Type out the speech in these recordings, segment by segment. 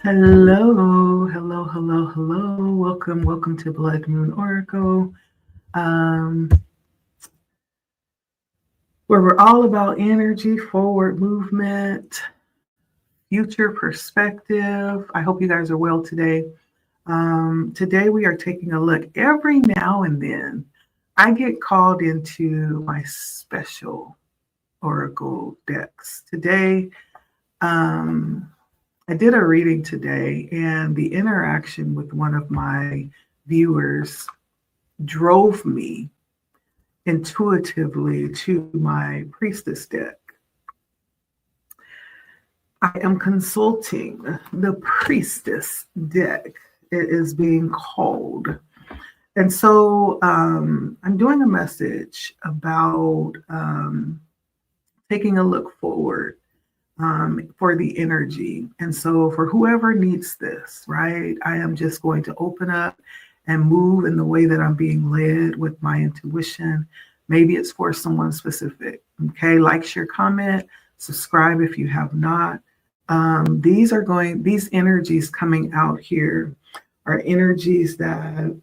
Hello, hello, hello, hello. Welcome to Blood Moon Oracle, um, where we're all about energy, forward movement, future perspective. I hope you guys are well today. Today we are taking a look. Every now and then, I get called into my special Oracle decks. Today, um, I did a reading today, and the interaction with one of my viewers drove me intuitively to my priestess deck. I am consulting the priestess deck. It is being called. And so I'm doing a message about taking a look forward for the energy. And so, for whoever needs this, right, I am just going to open up and move in the way that I'm being led with my intuition. Maybe it's for someone specific. Okay, like, share, comment, subscribe if you have not. These energies coming out here are energies that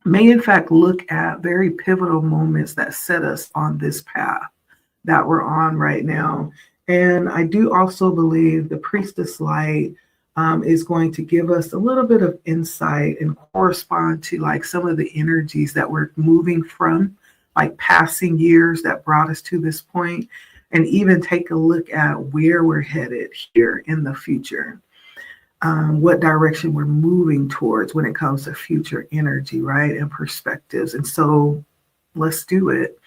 may, in fact, look at very pivotal moments that set us on this path that we're on right now. And I do also believe the priestess light is going to give us a little bit of insight and correspond to like some of the energies that we're moving from, like passing years that brought us to this point, and even take a look at where we're headed here in the future. What direction we're moving towards when it comes to future energy, right? And perspectives. And so let's do it.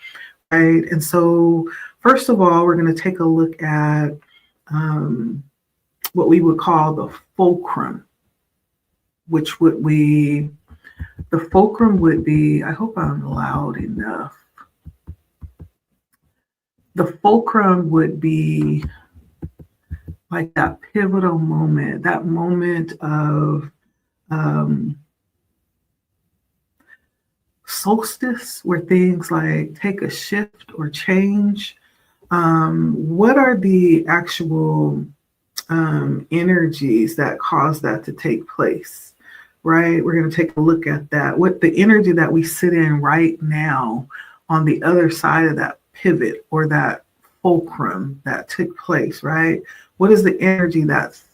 Right. And so, first of all, we're going to take a look at what we would call the fulcrum, which would be the fulcrum would be, I hope I'm loud enough. The fulcrum would be like that pivotal moment, that moment of solstice where things like take a shift or change. What are the actual energies that cause that to take place? Right? We're going to take a look at that. What the energy that we sit in right now on the other side of that pivot or that fulcrum that took place, right? What is the energy that's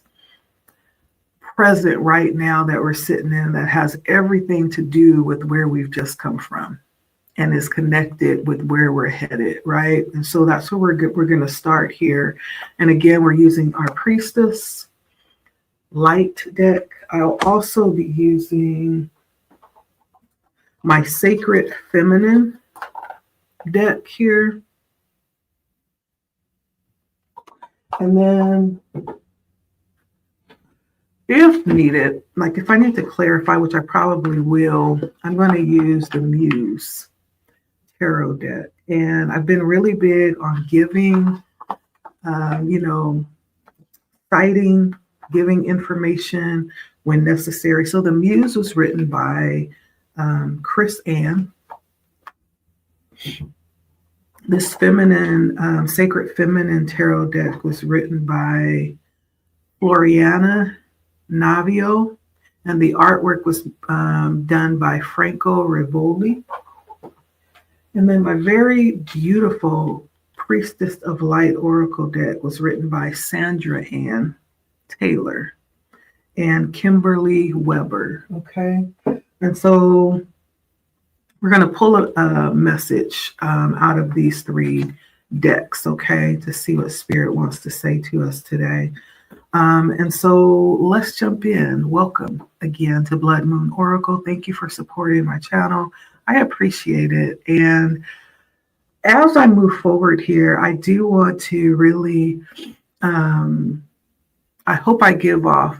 present right now that we're sitting in that has everything to do with where we've just come from and is connected with where we're headed, right? And so that's where we're going to start here. And again, we're using our priestess light deck. I'll also be using my sacred feminine deck here. And then if needed, like if I need to clarify, which I probably will, I'm going to use the Muse tarot deck. And I've been really big on giving, citing, giving information when necessary. So the Muse was written by Chris Ann. This feminine, sacred feminine tarot deck was written by Floriana Navio, and the artwork was done by Franco Rivoli. And then my very beautiful Priestess of Light Oracle deck was written by Sandra Ann Taylor and Kimberly Weber. Okay. And so we're going to pull a message out of these three decks, okay, to see what Spirit wants to say to us today. And so let's jump in. Welcome again to Blood Moon Oracle. Thank you for supporting my channel. I appreciate it. And as I move forward here, I do want to really, I hope I give off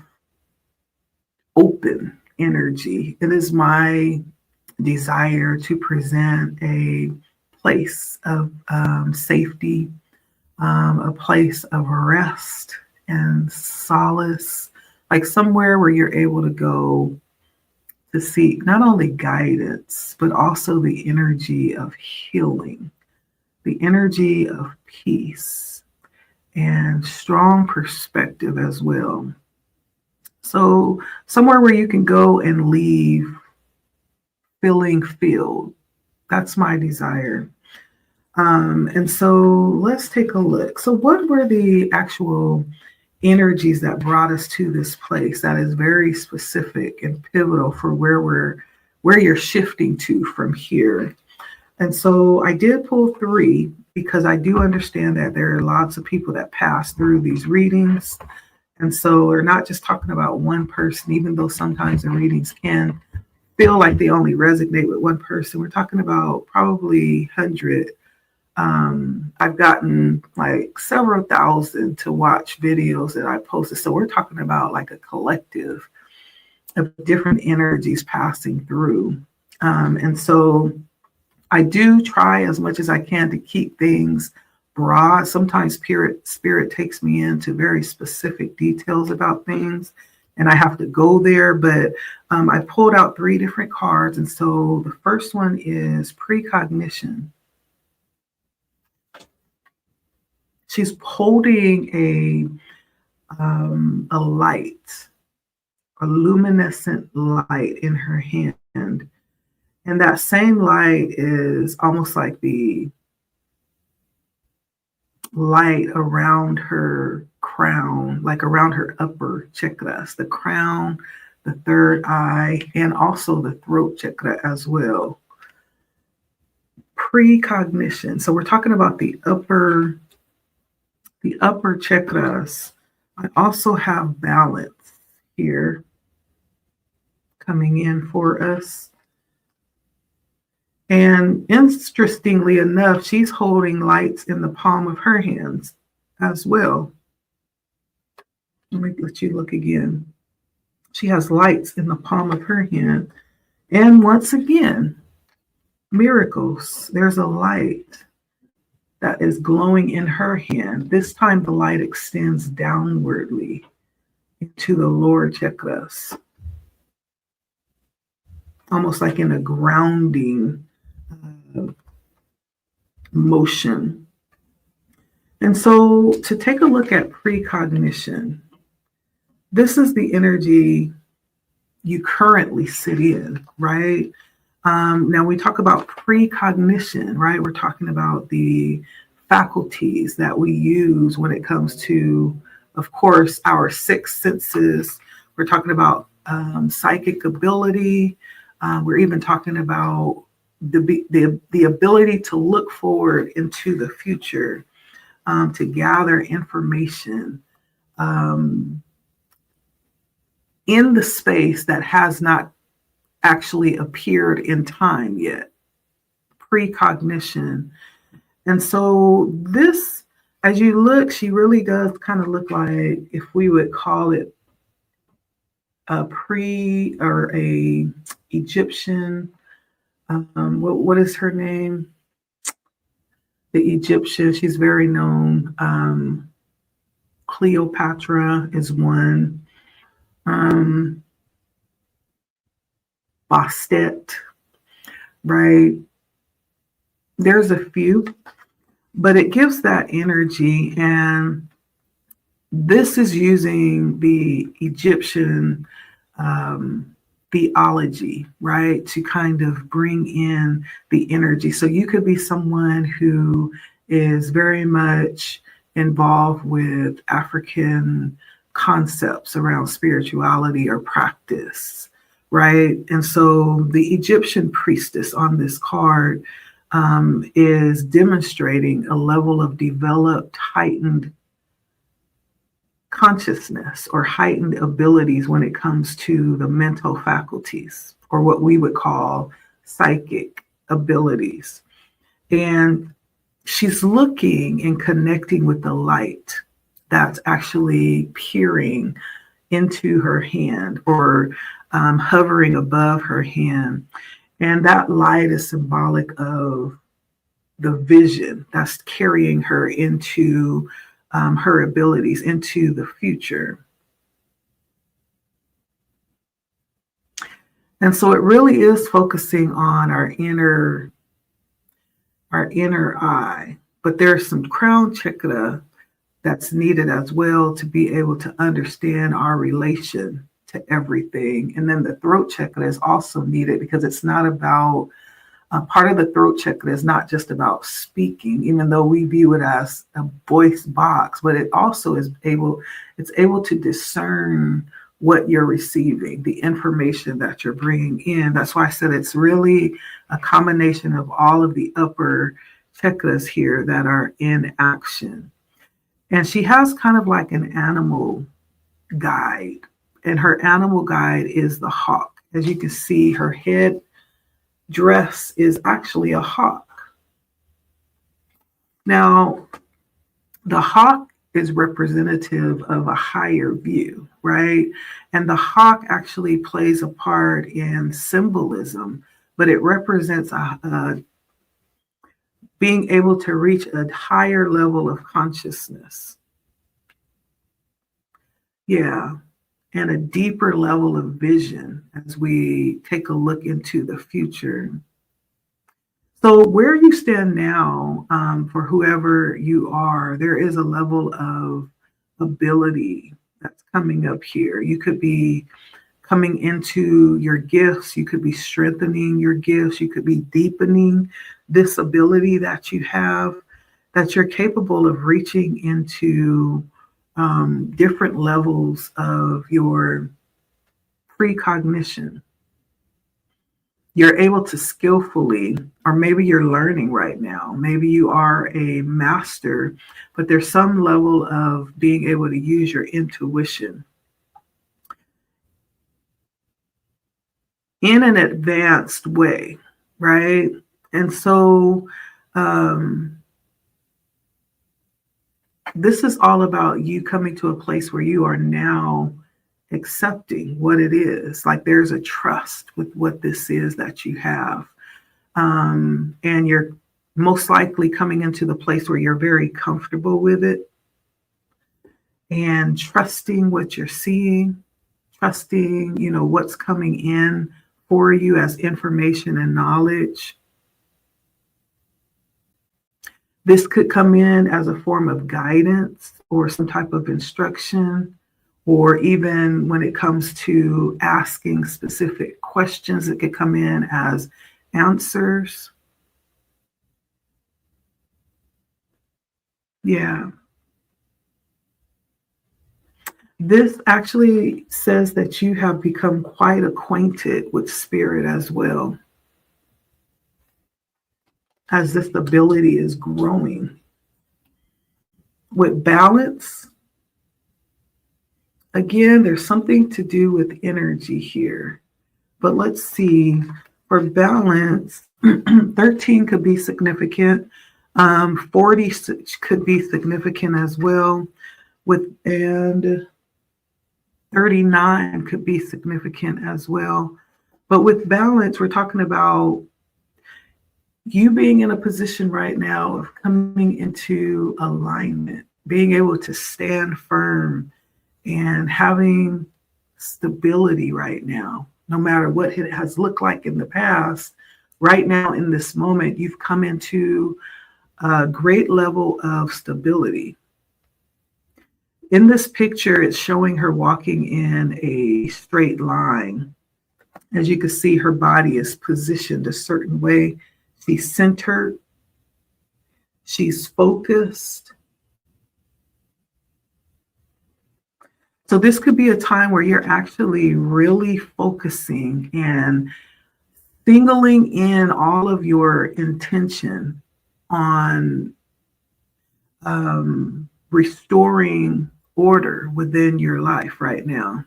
open energy. It is my desire to present a place of safety, a place of rest and solace, like somewhere where you're able to go to seek not only guidance, but also the energy of healing, the energy of peace, and strong perspective as well. So somewhere where you can go and leave feeling filled. That's my desire. And so let's take a look. So what were the actual energies that brought us to this place that is very specific and pivotal for where you're shifting to from here? And so I did pull three because I do understand that there are lots of people that pass through these readings. And so we're not just talking about one person, even though sometimes the readings can feel like they only resonate with one person. We're talking about probably 100. I've gotten like several thousand to watch videos that I posted. So we're talking about like a collective of different energies passing through. And so I do try as much as I can to keep things broad. Sometimes spirit takes me into very specific details about things, and I have to go there. But I pulled out three different cards. And so the first one is precognition. She's holding a light, a luminescent light in her hand. And that same light is almost like the light around her crown, like around her upper chakras, the crown, the third eye, and also the throat chakra as well. Precognition. So we're talking about the upper chakras. I also have balance here coming in for us. And interestingly enough, she's holding lights in the palm of her hands as well. Let me let you look again. She has lights in the palm of her hand. And once again, miracles. There's a light that is glowing in her hand. This time the light extends downwardly into the lower chakras, almost like in a grounding motion. And so to take a look at precognition, this is the energy you currently sit in, right? Now we talk about precognition, right? We're talking about the faculties that we use when it comes to, of course, our six senses. We're talking about psychic ability. We're even talking about the ability to look forward into the future, to gather information in the space that has not actually appeared in time yet. Precognition. And so this, as you look, she really does kind of look like, if we would call it a Egyptian. What is her name? The Egyptian. She's very known. Cleopatra is one. Bastet, right? There's a few, but it gives that energy. And this is using the Egyptian theology, right, to kind of bring in the energy. So you could be someone who is very much involved with African concepts around spirituality or practice, right? And so the Egyptian priestess on this card is demonstrating a level of developed, heightened consciousness or heightened abilities when it comes to the mental faculties, or what we would call psychic abilities. And she's looking and connecting with the light that's actually peering into her hand, or hovering above her hand. And that light is symbolic of the vision that's carrying her into her abilities, into the future. And so it really is focusing on our inner eye. But there's some crown chakra that's needed as well to be able to understand our relation to everything. And then the throat chakra is also needed because it's not about part of the throat chakra is not just about speaking, even though we view it as a voice box, but it also it's able to discern what you're receiving, the information that you're bringing in. That's why I said it's really a combination of all of the upper chakras here that are in action. And she has kind of like an animal guide, and her animal guide is the hawk. As you can see, her head dress is actually a hawk. Now, the hawk is representative of a higher view, right? And the hawk actually plays a part in symbolism, but it represents being able to reach a higher level of consciousness. Yeah, and a deeper level of vision as we take a look into the future. So where you stand now, for whoever you are, there is a level of ability that's coming up here. You could be coming into your gifts. You could be strengthening your gifts. You could be deepening this ability that you have, that you're capable of reaching into different levels of your precognition. You're able to skillfully, or maybe you're learning right now, maybe you are a master, but there's some level of being able to use your intuition in an advanced way, right? And so this is all about you coming to a place where you are now accepting what it is. Like there's a trust with what this is that you have. And you're most likely coming into the place where you're very comfortable with it and trusting what you're seeing, trusting, what's coming in for you as information and knowledge. This could come in as a form of guidance or some type of instruction, or even when it comes to asking specific questions, it could come in as answers. Yeah. This actually says that you have become quite acquainted with spirit as well, as this ability is growing. With balance, again, there's something to do with energy here. But let's see, for balance, 13 could be significant. 40 could be significant as well. And 39 could be significant as well. But with balance, we're talking about you being in a position right now of coming into alignment, being able to stand firm and having stability right now, no matter what it has looked like in the past. Right now, in this moment, you've come into a great level of stability. In this picture, it's showing her walking in a straight line. As you can see, her body is positioned a certain way. She's centered. She's focused. So this could be a time where you're actually really focusing and singling in all of your intention on restoring order within your life right now,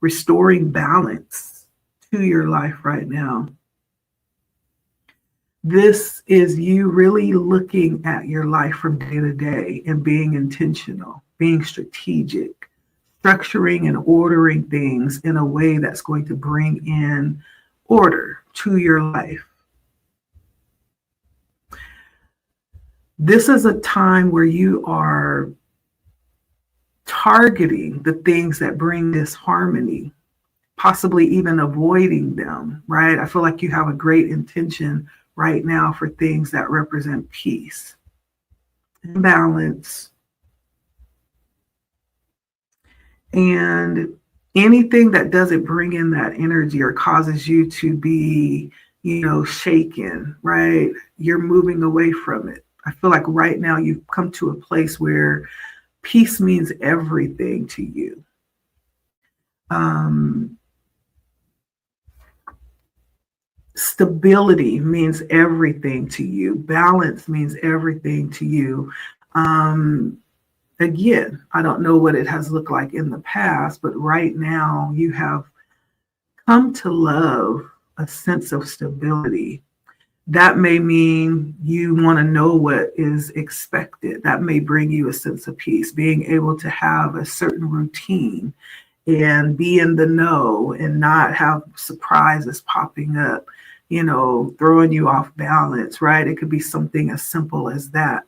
restoring balance to your life right now. This is you really looking at your life from day to day and being intentional, being strategic, structuring and ordering things in a way that's going to bring in order to your life. This is a time where you are targeting the things that bring disharmony, possibly even avoiding them, right? I feel like you have a great intention right now for things that represent peace and balance. And anything that doesn't bring in that energy or causes you to be, shaken, right? You're moving away from it. I feel like right now you've come to a place where peace means everything to you. Um, Stability means everything to you. Balance means everything to you. Um, Again, I don't know what it has looked like in the past, but right now you have come to love a sense of stability. That may mean you want to know what is expected. That may bring you a sense of peace, being able to have a certain routine and be in the know and not have surprises popping up, throwing you off balance, right? It could be something as simple as that.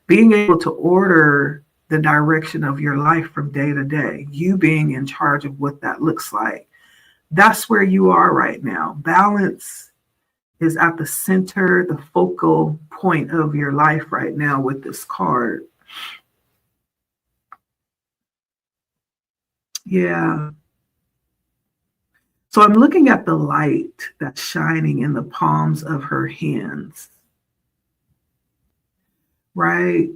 Being able to order the direction of your life from day to day, you being in charge of what that looks like. That's where you are right now. Balance is at the center, the focal point of your life right now with this card. Yeah. So I'm looking at the light that's shining in the palms of her hands, right?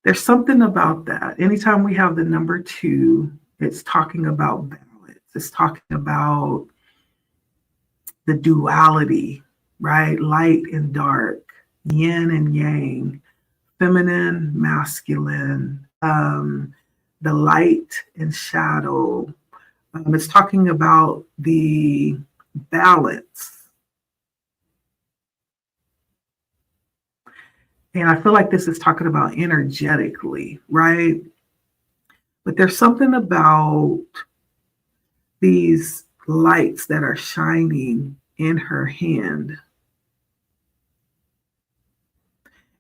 There's something about that. Anytime we have the number two, it's talking about balance. It's talking about the duality, right? Light and dark, yin and yang, feminine, masculine, the light and shadow. It's talking about the balance. And I feel like this is talking about energetically, right? But there's something about these lights that are shining in her hand.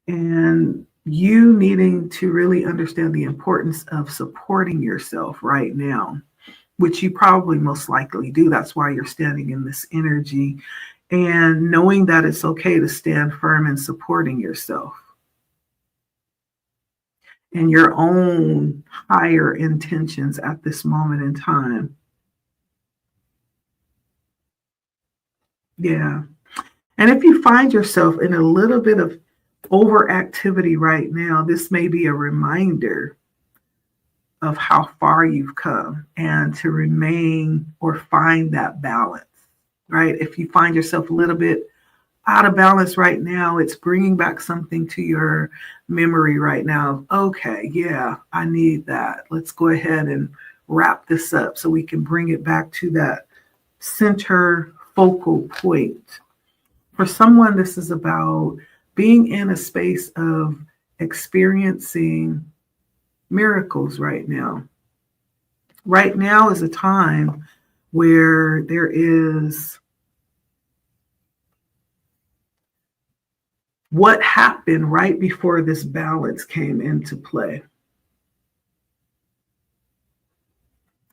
And you needing to really understand the importance of supporting yourself right now, which you probably most likely do. That's why you're standing in this energy and knowing that it's okay to stand firm in supporting yourself and your own higher intentions at this moment in time. Yeah. And if you find yourself in a little bit of overactivity right now, this may be a reminder of how far you've come and to remain or find that balance, right? If you find yourself a little bit out of balance right now, it's bringing back something to your memory right now. Okay, yeah, I need that. Let's go ahead and wrap this up so we can bring it back to that center focal point. For someone, this is about being in a space of experiencing miracles right now. Right now is a time where there is what happened right before this balance came into play.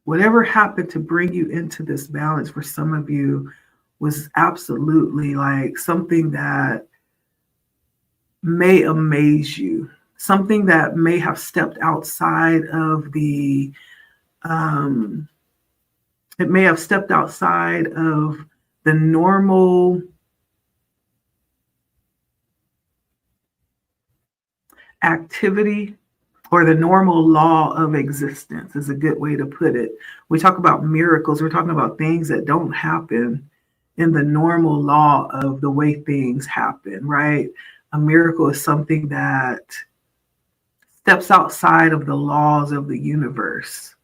Whatever happened to bring you into this balance for some of you was absolutely like something that may amaze you, something that may have stepped outside of um, it may have stepped outside of the normal activity or the normal law of existence is a good way to put it. We talk about miracles, we're talking about things that don't happen in the normal law of the way things happen, right? A miracle is something that steps outside of the laws of the universe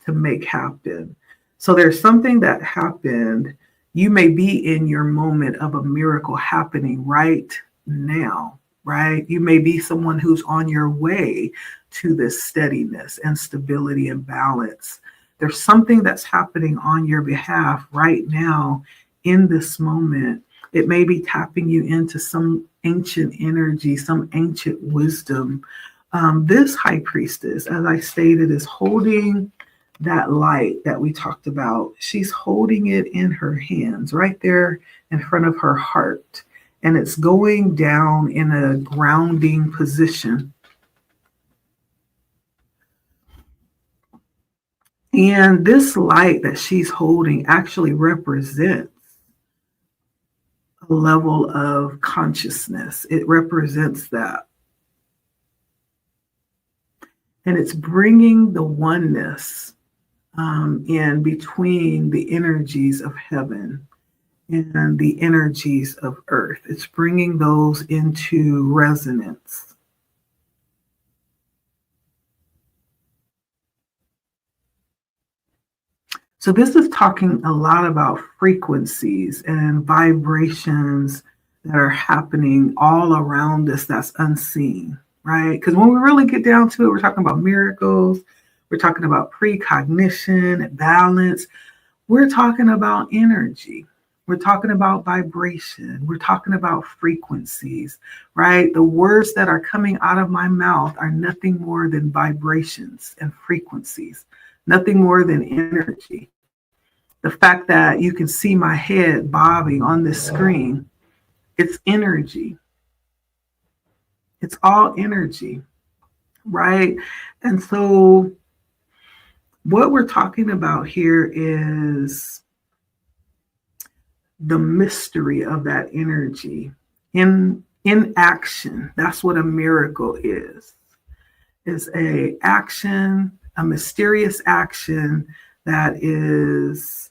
to make happen. So there's something that happened. You may be in your moment of a miracle happening right now, right? You may be someone who's on your way to this steadiness and stability and balance. There's something that's happening on your behalf right now in this moment. It may be tapping you into some ancient energy, some ancient wisdom. This high priestess, as I stated, is holding that light that we talked about. She's holding it in her hands right there in front of her heart. And it's going down in a grounding position. And this light that she's holding actually represents a level of consciousness. It represents that. And it's bringing the oneness in between the energies of heaven and the energies of earth. It's bringing those into resonance. So this is talking a lot about frequencies and vibrations that are happening all around us that's unseen, right? Because when we really get down to it, we're talking about miracles, we're talking about precognition, balance, we're talking about energy. We're talking about vibration. We're talking about frequencies, right? The words that are coming out of my mouth are nothing more than vibrations and frequencies, nothing more than energy. The fact that you can see my head bobbing on this screen, it's energy. It's all energy, right? And so what we're talking about here is the mystery of that energy in action. That's what a miracle is a action, a mysterious action that is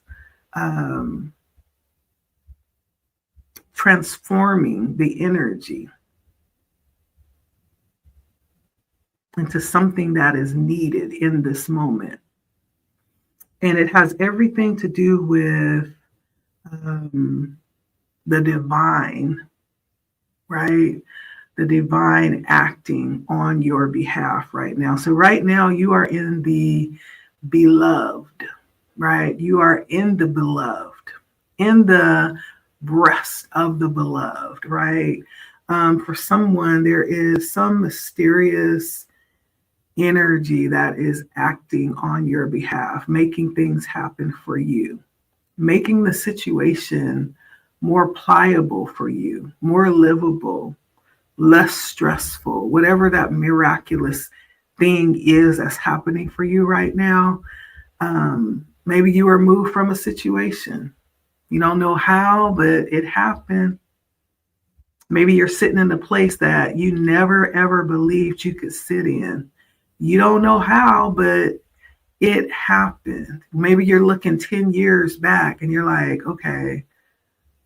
transforming the energy into something that is needed in this moment. And it has everything to do with the divine, right? The divine acting on your behalf right now. So right now you are in the beloved, right? You are in the beloved, in the breast of the beloved, right? For someone, there is some mysterious energy that is acting on your behalf, making things happen for you, making the situation more pliable for you, more livable, less stressful, whatever that miraculous thing is that's happening for you right now. Maybe you were moved from a situation. You don't know how, but it happened. Maybe you're sitting in a place that you never, ever believed you could sit in. You don't know how, but it happened. Maybe you're looking 10 years back and you're like, okay,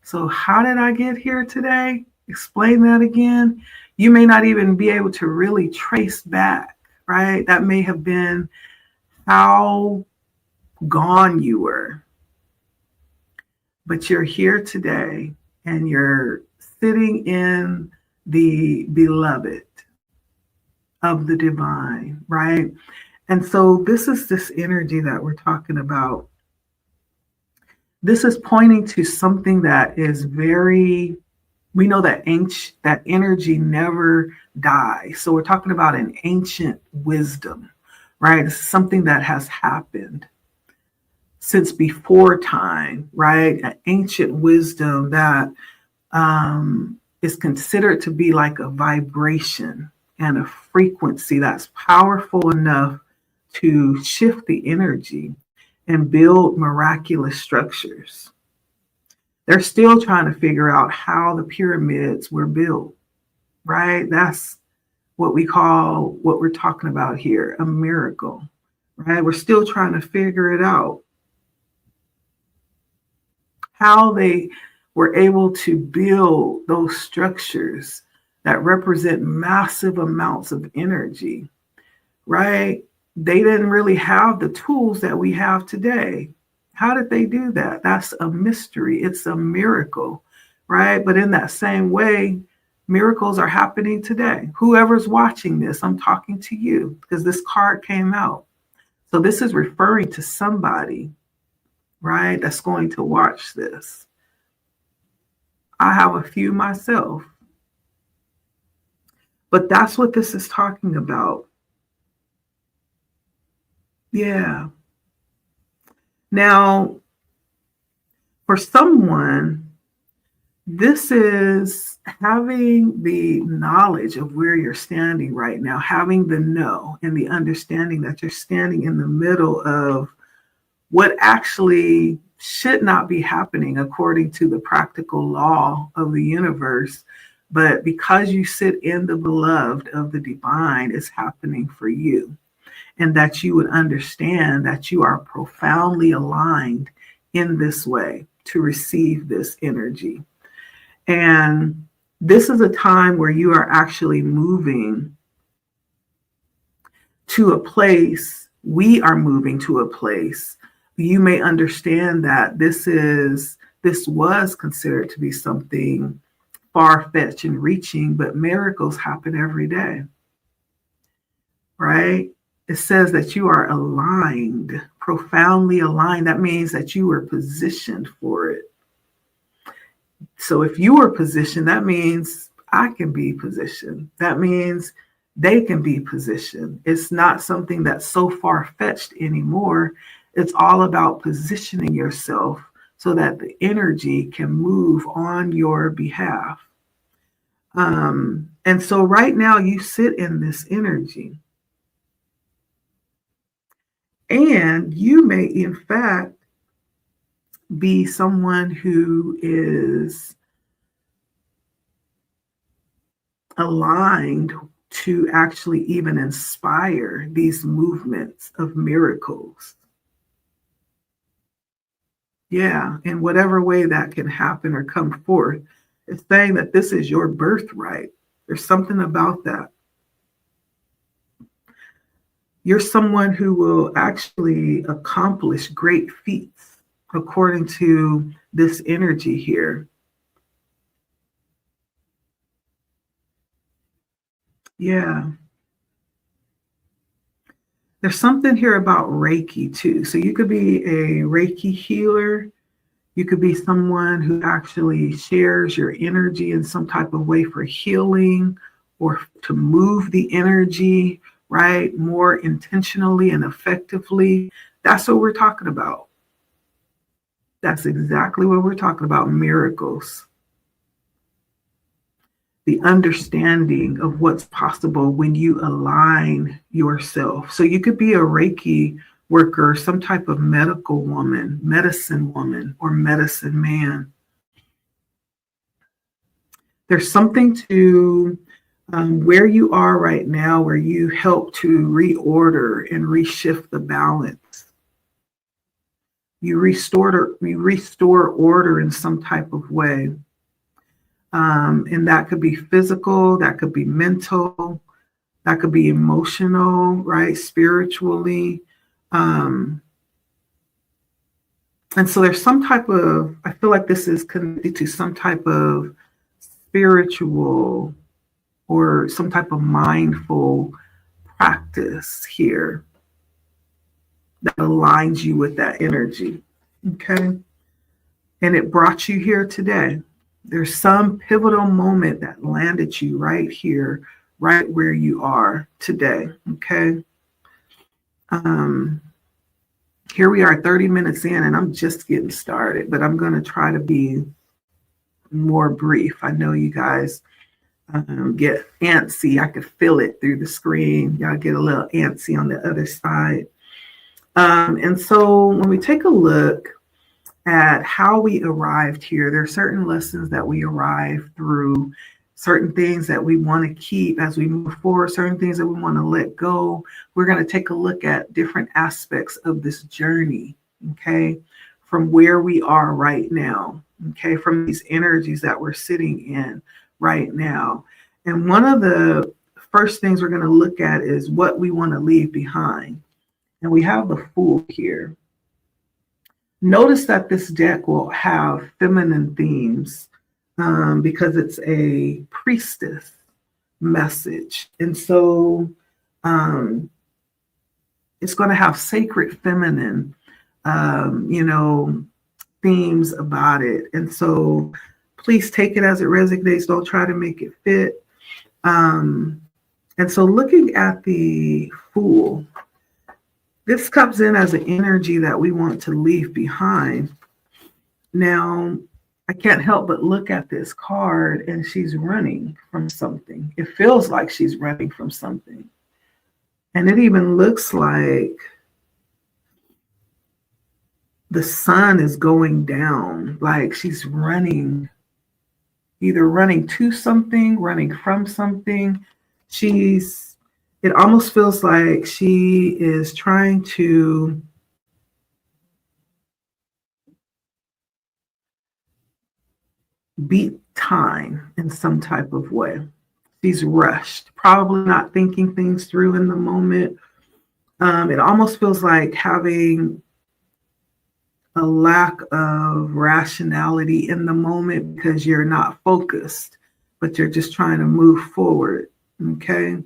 so how did I get here today? Explain that again. You may not even be able to really trace back, right? That may have been how gone you were. But you're here today and you're sitting in the beloved of the divine, right? And so this is this energy that we're talking about. This is pointing to something that is very, we know that that energy never dies. So we're talking about an ancient wisdom, right? This is something that has happened since before time, right? An ancient wisdom that is considered to be like a vibration and a frequency that's powerful enough to shift the energy and build miraculous structures. They're still trying to figure out how the pyramids were built, right? That's what we're talking about here, a miracle, right? We're still trying to figure it out. How they were able to build those structures that represent massive amounts of energy, right? They didn't really have the tools that we have today. How did they do that? That's a mystery. It's a miracle, right? But in that same way, miracles are happening today. Whoever's watching this, I'm talking to you because this card came out. So this is referring to somebody, right, that's going to watch this. I have a few myself. But that's what this is talking about. Yeah. Now, for someone, this is having the knowledge of where you're standing right now, having the know and the understanding that you're standing in the middle of what actually should not be happening according to the practical law of the universe. But because you sit in the beloved of the divine, it's happening for you. And that you would understand that you are profoundly aligned in this way to receive this energy. And this is a time where you are actually moving to a place. We are moving to a place. You may understand that this was considered to be something far-fetched and reaching, but miracles happen every day, right? It says that you are aligned, profoundly aligned. That means that you were positioned for it. So if you were positioned, that means I can be positioned. That means they can be positioned. It's not something that's so far-fetched anymore. It's all about positioning yourself so that the energy can move on your behalf. And so right now you sit in this energy. And you may, in fact, be someone who is aligned to actually even inspire these movements of miracles. Yeah, in whatever way that can happen or come forth. It's saying that this is your birthright. There's something about that. You're someone who will actually accomplish great feats according to this energy here. Yeah. There's something here about Reiki too. So you could be a Reiki healer. You could be someone who actually shares your energy in some type of way for healing or to move the energy, right? More intentionally and effectively. That's what we're talking about. That's exactly what we're talking about, miracles. The understanding of what's possible when you align yourself. So you could be a Reiki worker, some type of medical woman, or medicine man. There's something to where you are right now, where you help to reorder and reshift the balance. You restore order in some type of way. And that could be physical, that could be mental, that could be emotional, right? Spiritually. And so there's some type of, I feel like this is connected to some type of spiritual or some type of mindful practice here that aligns you with that energy. Okay. And it brought you here today. There's some pivotal moment that landed you right here, right where you are today. Okay. Here we are 30 minutes in and I'm just getting started, but I'm going to try to be more brief. I know you guys get antsy. I could feel it through the screen. Y'all get a little antsy on the other side. And so when we take a look at how we arrived here, there are certain lessons that we arrive through, certain things that we want to keep as we move forward, certain things that we want to let go. We're going to take a look at different aspects of this journey, okay, from where we are right now, okay, from these energies that we're sitting in right now. And one of the first things we're going to look at is what we want to leave behind. And we have the Fool here. Notice that this deck will have feminine themes because it's a priestess message. And so it's going to have sacred feminine, themes about it. And so please take it as it resonates. Don't try to make it fit. And so looking at the Fool, this comes in as an energy that we want to leave behind. Now, I can't help but look at this card and she's running from something. It feels like she's running from something. And it even looks like the sun is going down, like she's running, either running to something, running from something. It almost feels like she is trying to beat time in some type of way. She's rushed, probably not thinking things through in the moment. It almost feels like having a lack of rationality in the moment because you're not focused, but you're just trying to move forward. Okay.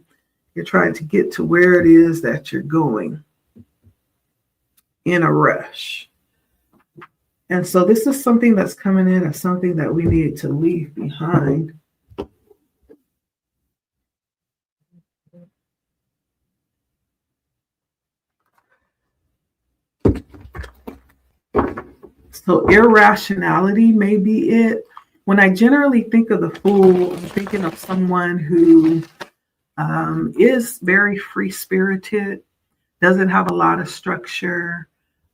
You're trying to get to where it is that you're going in a rush. And so this is something that's coming in as something that we need to leave behind. So irrationality may be it. When I generally think of the Fool, I'm thinking of someone who is very free spirited, doesn't have a lot of structure,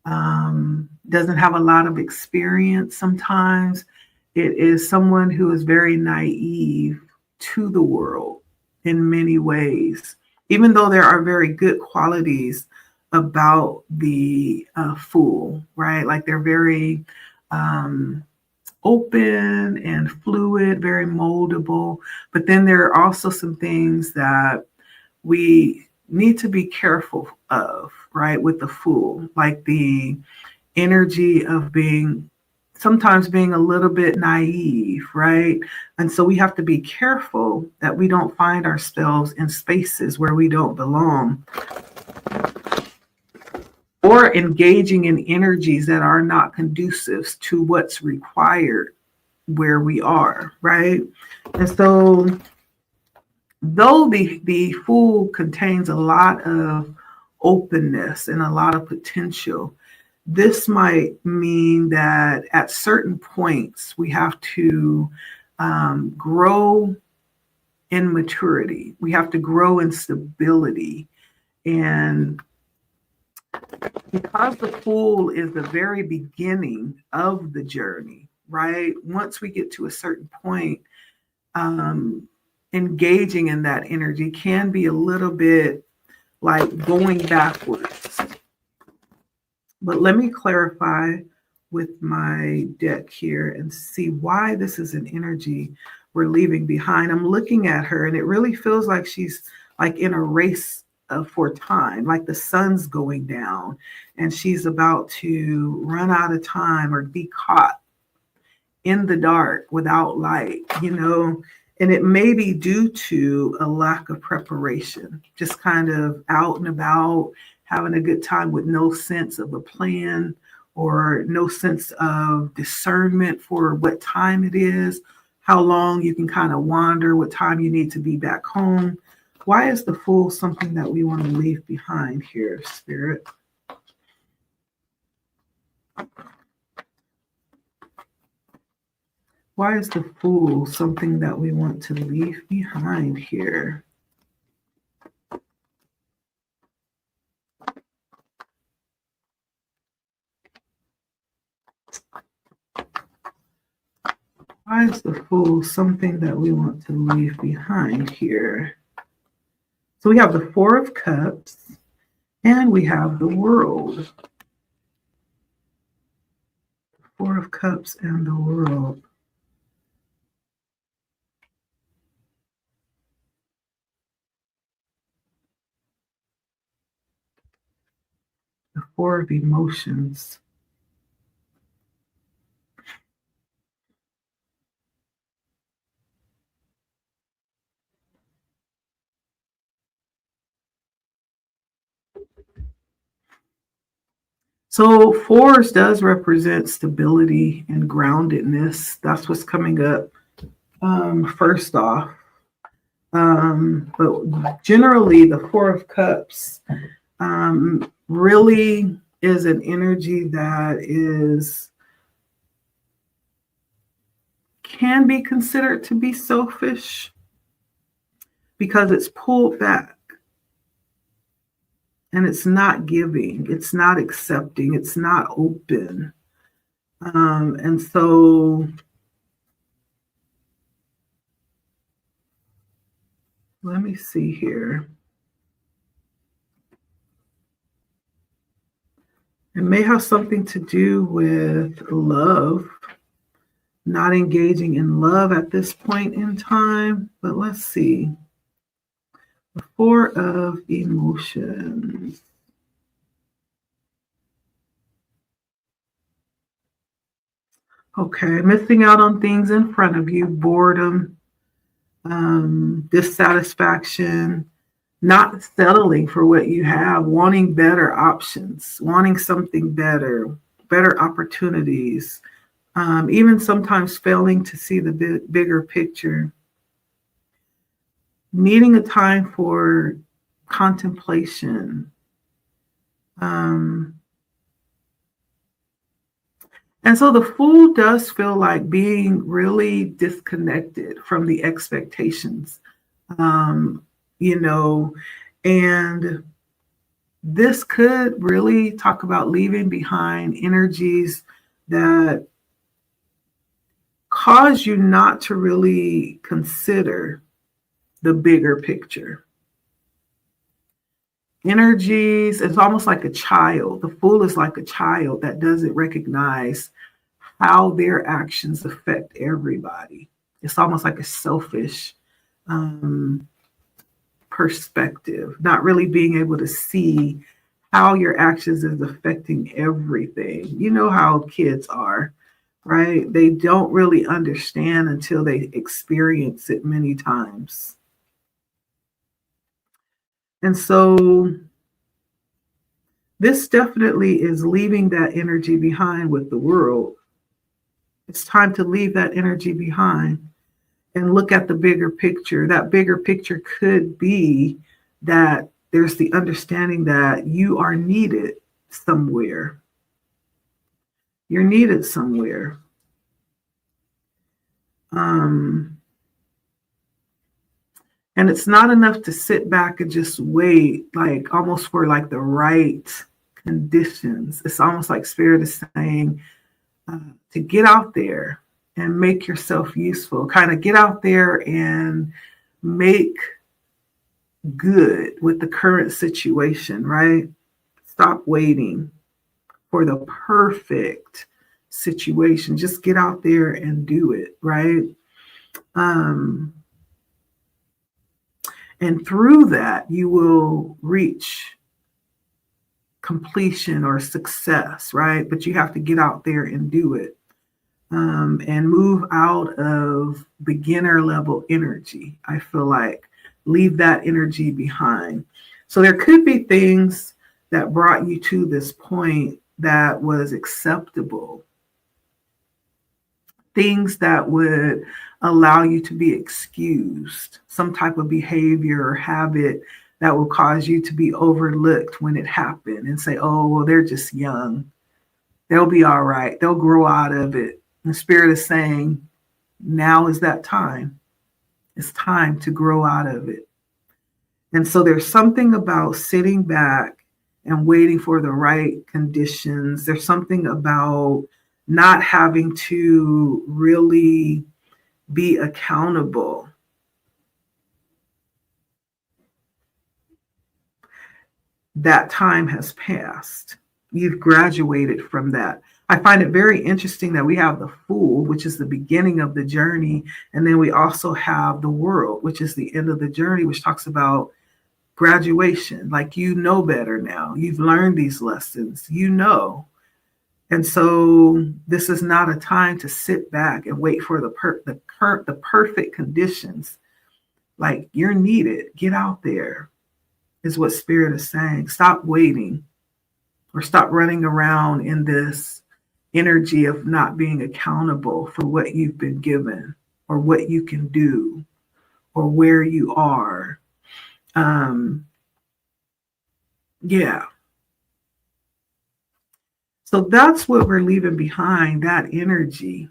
doesn't have a lot of experience sometimes. It is someone who is very naive to the world in many ways, even though there are very good qualities about the Fool, right? Like they're very open and fluid, very moldable. But then there are also some things that we need to be careful of, right, with the Fool, like the energy of sometimes being a little bit naive, right? And so we have to be careful that we don't find ourselves in spaces where we don't belong or engaging in energies that are not conducive to what's required where we are, right? And so though the Fool contains a lot of openness and a lot of potential, this might mean that at certain points we have to grow in maturity. We have to grow in stability. And because the Fool is the very beginning of the journey, right? Once we get to a certain point, engaging in that energy can be a little bit like going backwards. But let me clarify with my deck here and see why this is an energy we're leaving behind. I'm looking at her and it really feels like she's like in a race for time, like the sun's going down and she's about to run out of time or be caught in the dark without light, and it may be due to a lack of preparation, just kind of out and about, having a good time with no sense of a plan or no sense of discernment for what time it is, how long you can kind of wander, what time you need to be back home. Why is the Fool something that we want to leave behind here, Spirit? Why is the Fool something that we want to leave behind here? Why is the Fool something that we want to leave behind here? So we have the Four of Cups and we have the World. The Four of Cups and the World. The Four of Emotions. So fours does represent stability and groundedness. That's what's coming up first off. But generally, the Four of Cups really is an energy that can be considered to be selfish because it's pulled back. and it's not giving, it's not accepting, it's not open. And so let me see here. It may have something to do with love, not engaging in love at this point in time. But let's see. The Four of Emotions. Okay, missing out on things in front of you, boredom, dissatisfaction, not settling for what you have, wanting better options, wanting something better, better opportunities, even sometimes failing to see the bigger picture, needing a time for contemplation. And so the Fool does feel like being really disconnected from the expectations, um, you know, and this could really talk about leaving behind energies that cause you not to really consider the bigger picture. Energies, it's almost like a child. The Fool is like a child that doesn't recognize how their actions affect everybody. It's almost like a selfish um, perspective, not really being able to see how your actions is affecting everything. You know how kids are, right? They don't really understand until they experience it many times. And so this definitely is leaving that energy behind with the world. It's time to leave that energy behind and look at the bigger picture. That bigger picture could be that there's the understanding that you are needed somewhere. You're needed somewhere. And it's not enough to sit back and just wait, like almost for like the right conditions. It's almost like Spirit is saying to get out there and make yourself useful. Kind of get out there and make good with the current situation, right? Stop waiting for the perfect situation. Just get out there and do it, right? And through that, you will reach completion or success, right? But you have to get out there and do it and move out of beginner level energy. I feel like leave that energy behind. So there could be things that brought you to this point that was acceptable, things that would allow you to be excused, some type of behavior or habit that will cause you to be overlooked when it happened and say, oh, well, they're just young. They'll be all right. They'll grow out of it. And the Spirit is saying, now is that time. It's time to grow out of it. And so there's something about sitting back and waiting for the right conditions. There's something about not having to really be accountable. That time has passed. You've graduated from that. I find it very interesting that we have the Fool, which is the beginning of the journey, and then we also have the World, which is the end of the journey, which talks about graduation. Like, you know better now. You've learned these lessons, you know. And so this is not a time to sit back and wait for the perfect conditions. Like, you're needed. Get out there, is what Spirit is saying. Stop waiting or stop running around in this energy of not being accountable for what you've been given or what you can do or where you are. Yeah. So that's what we're leaving behind, that energy.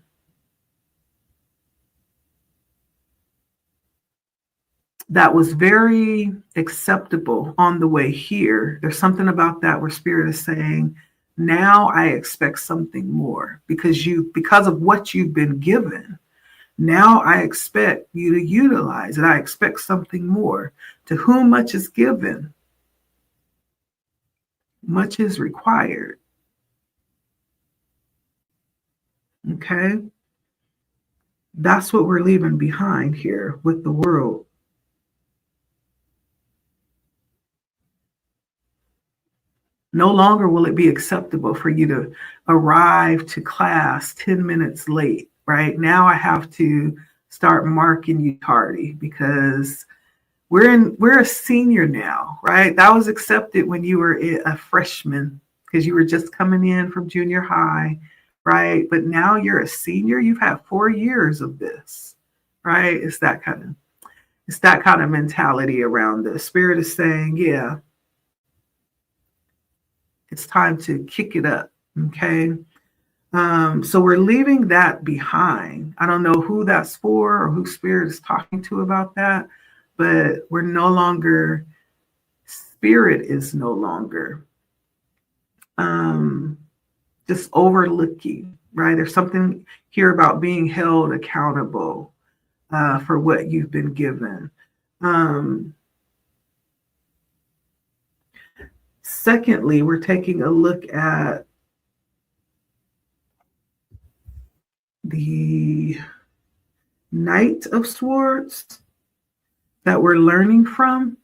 that was very acceptable on the way here. There's something about that where Spirit is saying, now I expect something more because of what you've been given. Now I expect you to utilize it. I expect something more. To whom much is given, much is required. Okay? That's what we're leaving behind here with the world. No longer will it be acceptable for you to arrive to class 10 minutes late, right? Now I have to start marking you tardy because we're a senior now, right? That was accepted when you were a freshman because you were just coming in from junior high, right? But now you're a senior, you've had 4 years of this, right? It's that kind of mentality around this. Spirit is saying, yeah, it's time to kick it up. Okay. So we're leaving that behind. I don't know who that's for or who Spirit is talking to about that, but we're no longer, Spirit is no longer just overlooking, right? There's something here about being held accountable for what you've been given. Secondly, we're taking a look at the Knight of Swords that we're learning from.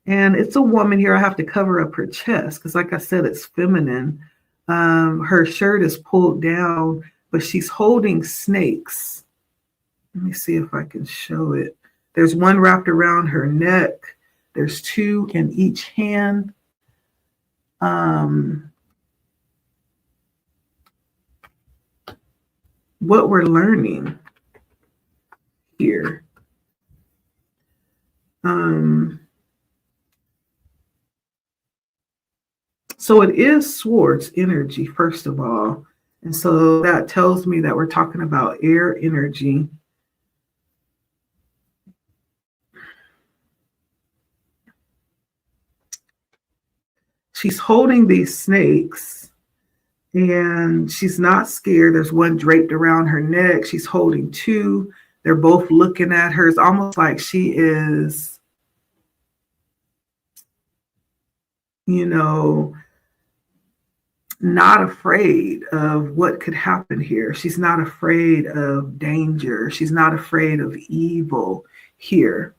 And it's a woman here. I have to cover up her chest because, like I said, it's feminine. Her shirt is pulled down, but she's holding snakes. Let me see if I can show it. There's one wrapped around her neck. There's 2 in each hand. What we're learning here. So it is swords energy, first of all. And so that tells me that we're talking about air energy. She's holding these snakes and she's not scared. There's one draped around her neck. She's holding 2. They're both looking at her. It's almost like she is, not afraid of what could happen here. She's not afraid of danger. She's not afraid of evil here.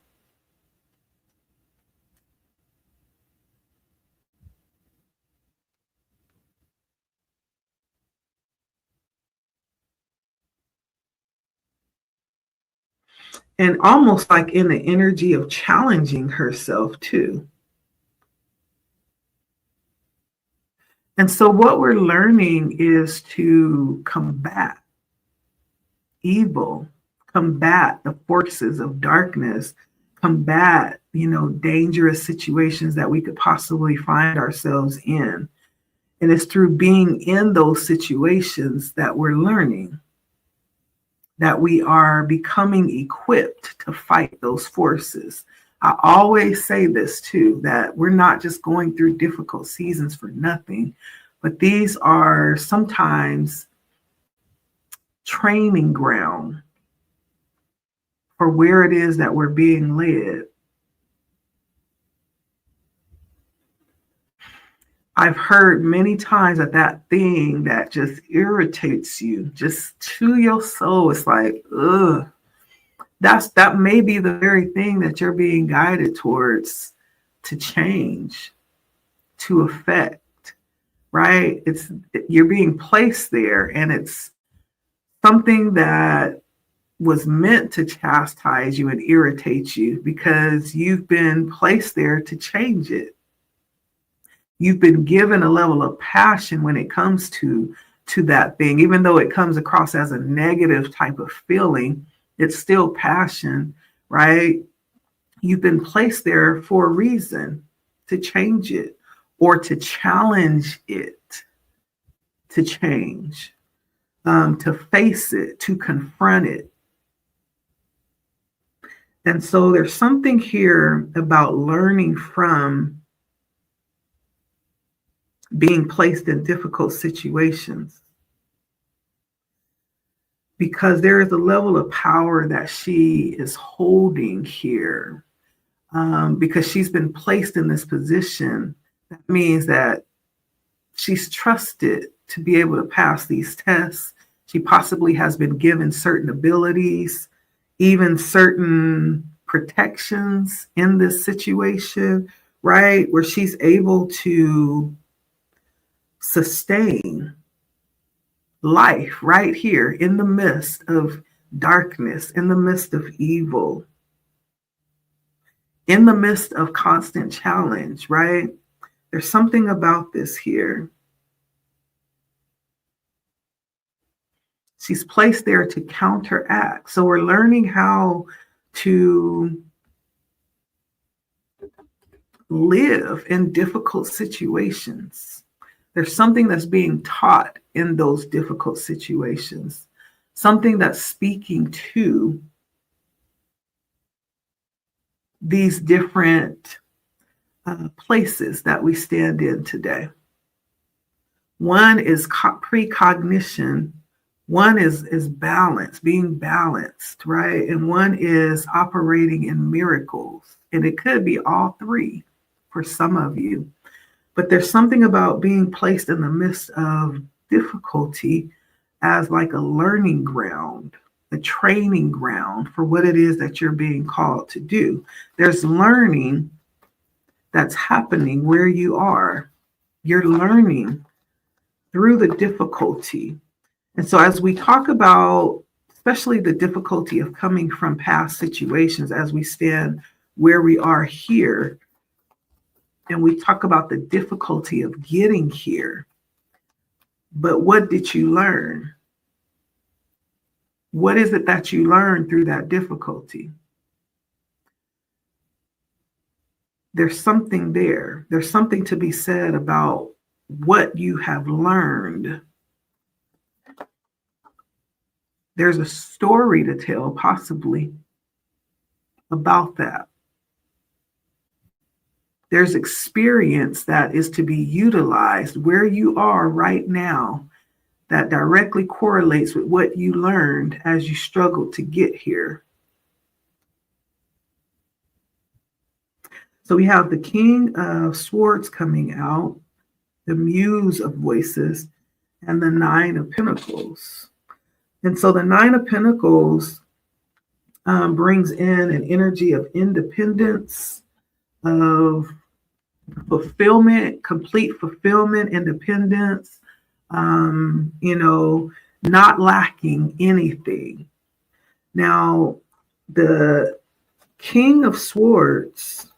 And almost like in the energy of challenging herself too. And so what we're learning is to combat evil, combat the forces of darkness, combat, dangerous situations that we could possibly find ourselves in. And it's through being in those situations that we're learning, that we are becoming equipped to fight those forces. I always say this too, that we're not just going through difficult seasons for nothing, but these are sometimes training ground for where it is that we're being led. I've heard many times that thing that just irritates you, just to your soul, it's like, ugh. That may be the very thing that you're being guided towards to change, to affect, right? You're being placed there, and it's something that was meant to chastise you and irritate you because you've been placed there to change it. You've been given a level of passion when it comes to that thing, even though it comes across as a negative type of feeling. It's still passion, right? You've been placed there for a reason, to change it or to challenge it, to change, to face it, to confront it. And so there's something here about learning from being placed in difficult situations, because there is a level of power that she is holding here, because she's been placed in this position. That means that she's trusted to be able to pass these tests. She possibly has been given certain abilities, even certain protections in this situation, right? Where she's able to sustain life right here in the midst of darkness, in the midst of evil, in the midst of constant challenge, right? There's something about this here. She's placed there to counteract. So we're learning how to live in difficult situations. There's something that's being taught in those difficult situations, something that's speaking to these different places that we stand in today. One is precognition. One is balance, being balanced, right? And one is operating in miracles. And it could be all three for some of you. But there's something about being placed in the midst of difficulty as like a learning ground, a training ground for what it is that you're being called to do. There's learning that's happening where you are. You're learning through the difficulty. And so as we talk about, especially the difficulty of coming from past situations, as we stand where we are here, and we talk about the difficulty of getting here, but what did you learn? What is it that you learned through that difficulty? There's something there. There's something to be said about what you have learned. There's a story to tell, possibly, about that. There's experience that is to be utilized where you are right now that directly correlates with what you learned as you struggled to get here. So we have the King of Swords coming out, the Muse of Voices, and the Nine of Pentacles. And so the Nine of Pentacles brings in an energy of independence, of fulfillment, complete fulfillment, independence, not lacking anything. Now, the King of Swords,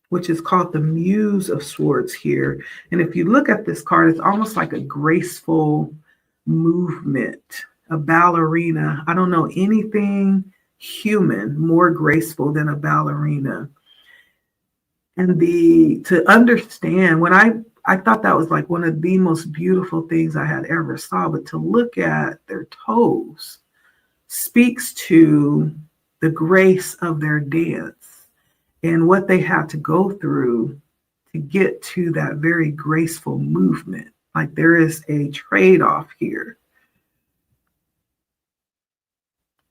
which is called the Muse of Swords here. And if you look at this card, it's almost like a graceful movement, a ballerina. I don't know anything human more graceful than a ballerina. And to understand, when I thought that was like one of the most beautiful things I had ever saw, but to look at their toes speaks to the grace of their dance and what they had to go through to get to that very graceful movement. Like there is a trade-off here.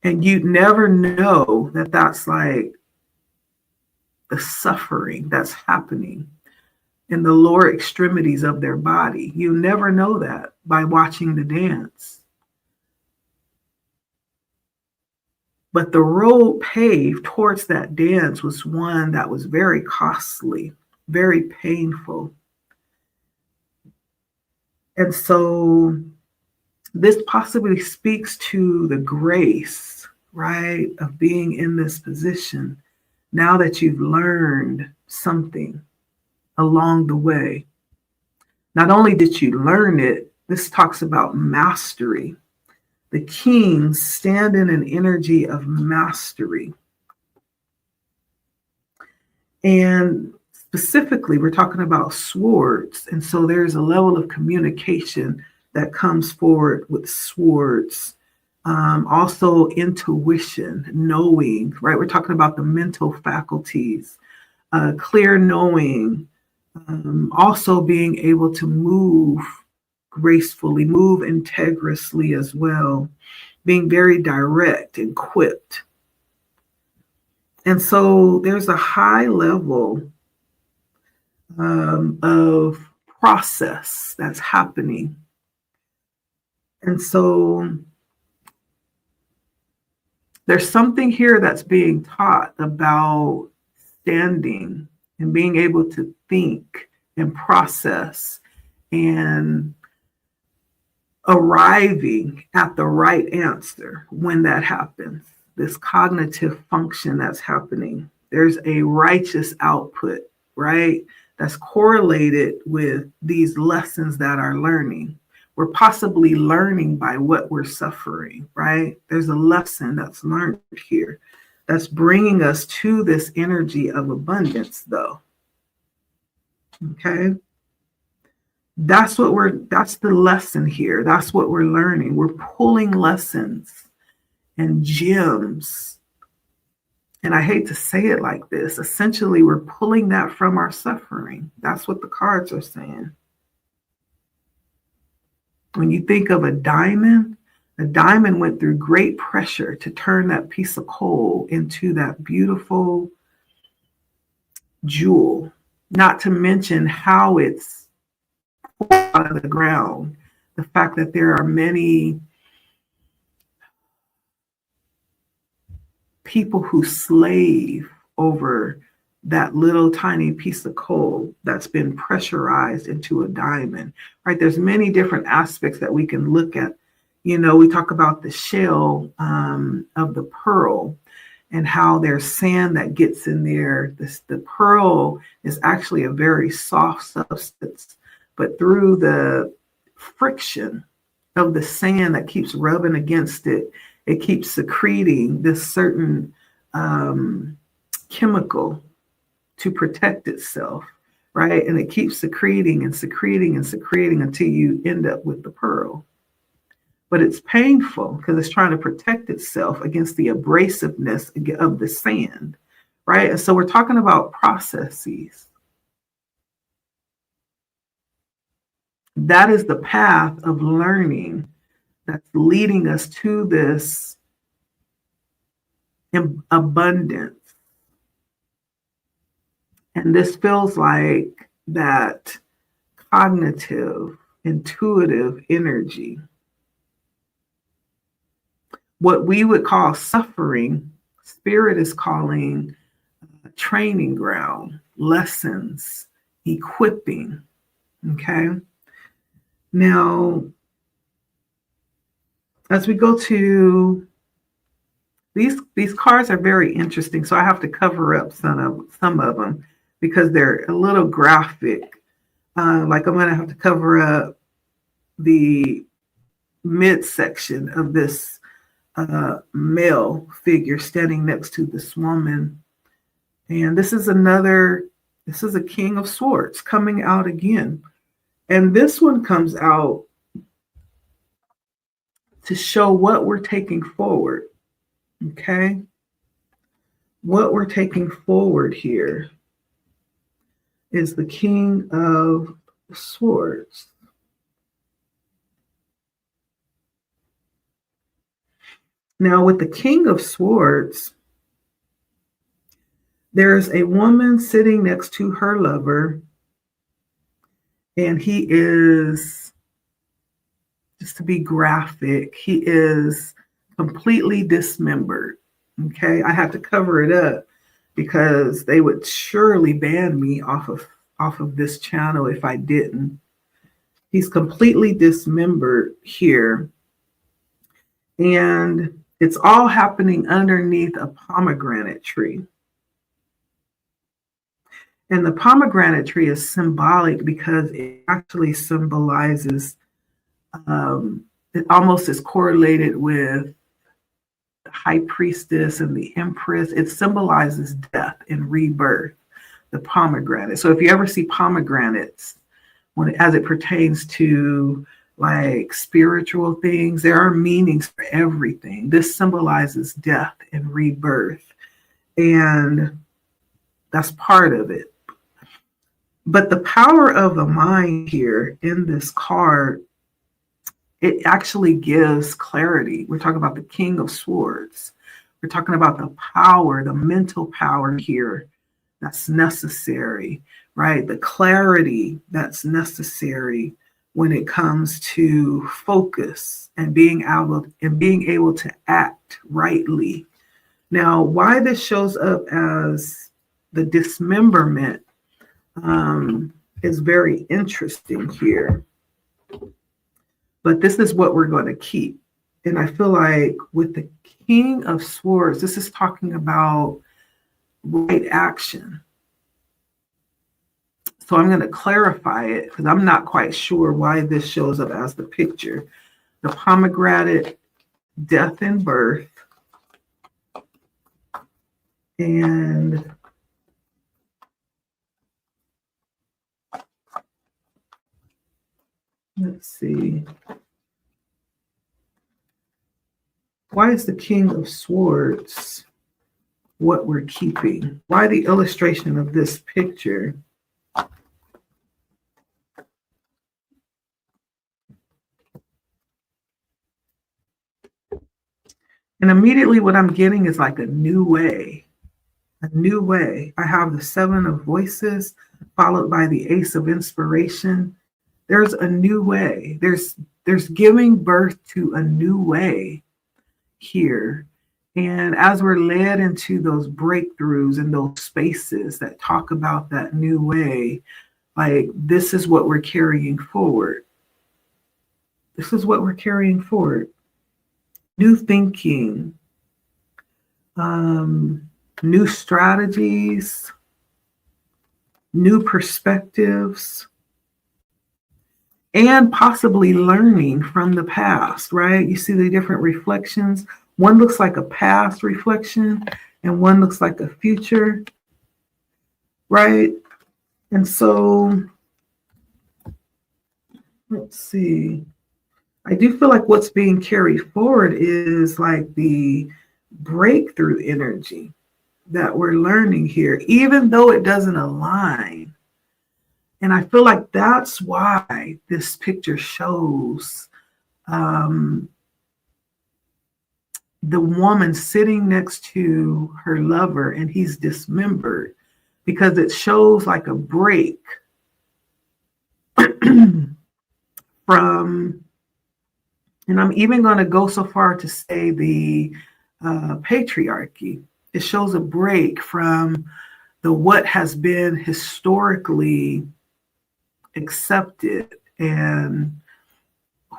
And you'd never know that that's like the suffering that's happening in the lower extremities of their body. You never know that by watching the dance. But the road paved towards that dance was one that was very costly, very painful. And so this possibly speaks to the grace, right, of being in this position now that you've learned something along the way. Not only did you learn it, this talks about mastery. The kings stand in an energy of mastery. And specifically, we're talking about swords. And so there's a level of communication that comes forward with swords Also intuition, knowing, right? We're talking about the mental faculties, clear knowing, also being able to move gracefully, move integrously as well, being very direct and quick. And so there's a high level of process that's happening. And so there's something here that's being taught about standing and being able to think and process and arriving at the right answer when that happens. This cognitive function that's happening. There's a righteous output, right? That's correlated with these lessons that are learning. We're possibly learning by what we're suffering, right? There's a lesson that's learned here that's bringing us to this energy of abundance, though. Okay? That's the lesson here. That's what we're learning. We're pulling lessons and gems. And I hate to say it like this. Essentially, we're pulling that from our suffering. That's what the cards are saying. When you think of a diamond went through great pressure to turn that piece of coal into that beautiful jewel, not to mention how it's out of the ground. The fact that there are many people who slave over that little tiny piece of coal that's been pressurized into a diamond, right? There's many different aspects that we can look at. You know, we talk about the shell of the pearl and how there's sand that gets in there. The pearl is actually a very soft substance, but through the friction of the sand that keeps rubbing against it, it keeps secreting this certain chemical to protect itself, right? And it keeps secreting and secreting and secreting until you end up with the pearl. But it's painful because it's trying to protect itself against the abrasiveness of the sand, right? And so we're talking about processes. That is the path of learning that's leading us to this abundance. And this feels like that cognitive, intuitive energy. What we would call suffering, Spirit is calling training ground, lessons, equipping. Okay. Now, as we go to these cards are very interesting, so I have to cover up some of them because they're a little graphic. Like I'm going to have to cover up the midsection of this male figure standing next to this woman. And this is a King of Swords coming out again. And this one comes out to show what we're taking forward. Okay? What we're taking forward here is the King of Swords. Now, with the King of Swords, there's a woman sitting next to her lover, and he is, just to be graphic, he is completely dismembered. Okay, I have to cover it up because they would surely ban me off of this channel if I didn't. He's completely dismembered here, and it's all happening underneath a pomegranate tree. And the pomegranate tree is symbolic because it actually symbolizes, it almost is correlated with the high priestess and the empress. It symbolizes death and rebirth, the pomegranate. So if you ever see pomegranates, as it pertains to like spiritual things. There are meanings for everything. This symbolizes death and rebirth, and that's part of it. But the power of the mind here in this card, it actually gives clarity. We're talking about the King of Swords. We're talking about the power, the mental power here that's necessary, right? The clarity that's necessary when it comes to focus and being able to act rightly. Now, why this shows up as the dismemberment is very interesting here. But this is what we're going to keep. And I feel like with the King of Swords, this is talking about right action. So I'm going to clarify it because I'm not quite sure why this shows up as the picture. The pomegranate, death and birth, and let's see. Why is the King of Swords what we're keeping? Why the illustration of this picture? And immediately what I'm getting is like a new way. A new way. I have the Seven of Voices followed by the Ace of Inspiration. There's a new way. There's giving birth to a new way here. And as we're led into those breakthroughs and those spaces that talk about that new way, like this is what we're carrying forward. This is what we're carrying forward. New thinking, new strategies, new perspectives, and possibly learning from the past, right? You see the different reflections. One looks like a past reflection and one looks like a future, right? And so, let's see. I do feel like what's being carried forward is like the breakthrough energy that we're learning here, even though it doesn't align. And I feel like that's why this picture shows the woman sitting next to her lover and he's dismembered, because it shows like a break from, and I'm even going to go so far to say the patriarchy. It shows a break from the what has been historically accepted and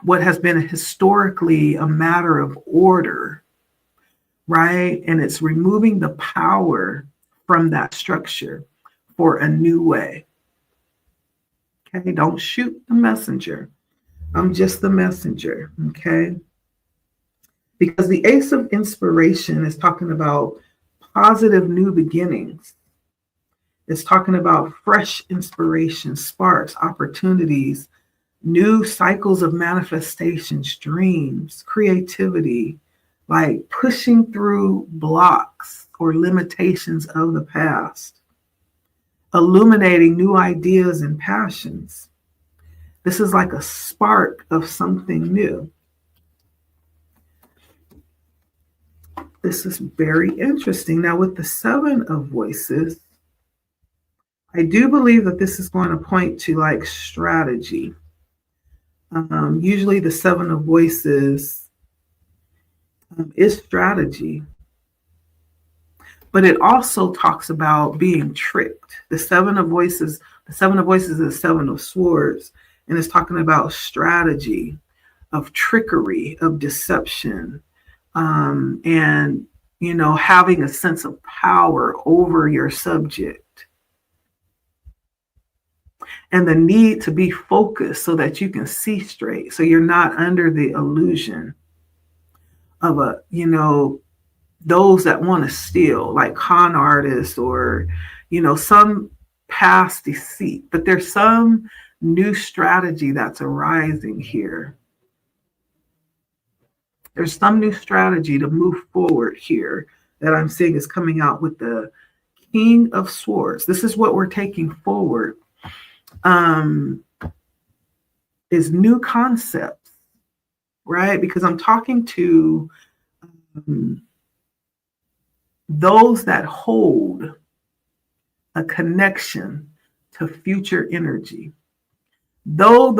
what has been historically a matter of order, right? And it's removing the power from that structure for a new way. Okay, don't shoot the messenger. I'm just the messenger, okay? Because the Ace of Inspiration is talking about positive new beginnings. It's talking about fresh inspiration, sparks, opportunities, new cycles of manifestations, dreams, creativity, like pushing through blocks or limitations of the past, illuminating new ideas and passions. This is like a spark of something new. This is very interesting. Now, with the Seven of Voices, I do believe that this is going to point to like strategy. Usually the Seven of Voices is strategy, but it also talks about being tricked. The Seven of Voices is the Seven of Swords, and it's talking about strategy, of trickery, of deception, and having a sense of power over your subject. And the need to be focused so that you can see straight. So you're not under the illusion of those that want to steal, like con artists or, some past deceit. But there's some new strategy that's arising here. There's some new strategy to move forward here that I'm seeing is coming out with the King of Swords. This is what we're taking forward. Is new concepts, right? Because I'm talking to those that hold a connection to future energy. Though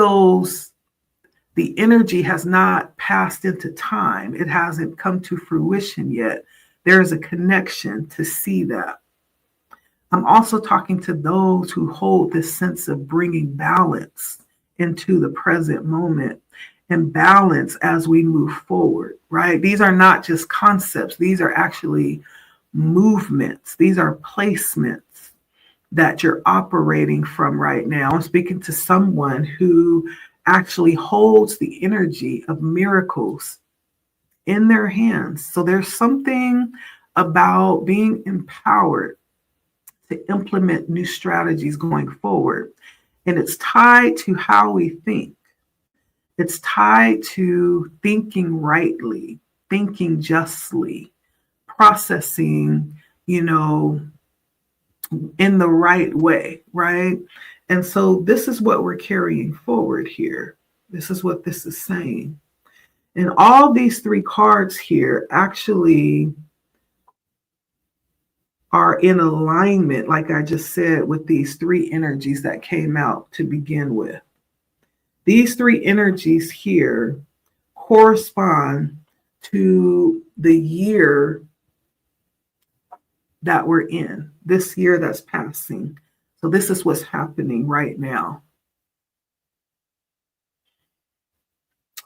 the energy has not passed into time, it hasn't come to fruition yet, there is a connection to see that. I'm also talking to those who hold this sense of bringing balance into the present moment and balance as we move forward, right? These are not just concepts, these are actually movements, these are placements that you're operating from right now. I'm speaking to someone who actually holds the energy of miracles in their hands. So there's something about being empowered to implement new strategies going forward. And it's tied to how we think. It's tied to thinking rightly, thinking justly, processing, in the right way, right? And so this is what we're carrying forward here. This is what this is saying. And all these three cards here actually are in alignment, like I just said, with these three energies that came out to begin with. These three energies here correspond to the year that we're in, this year that's passing. So this is what's happening right now.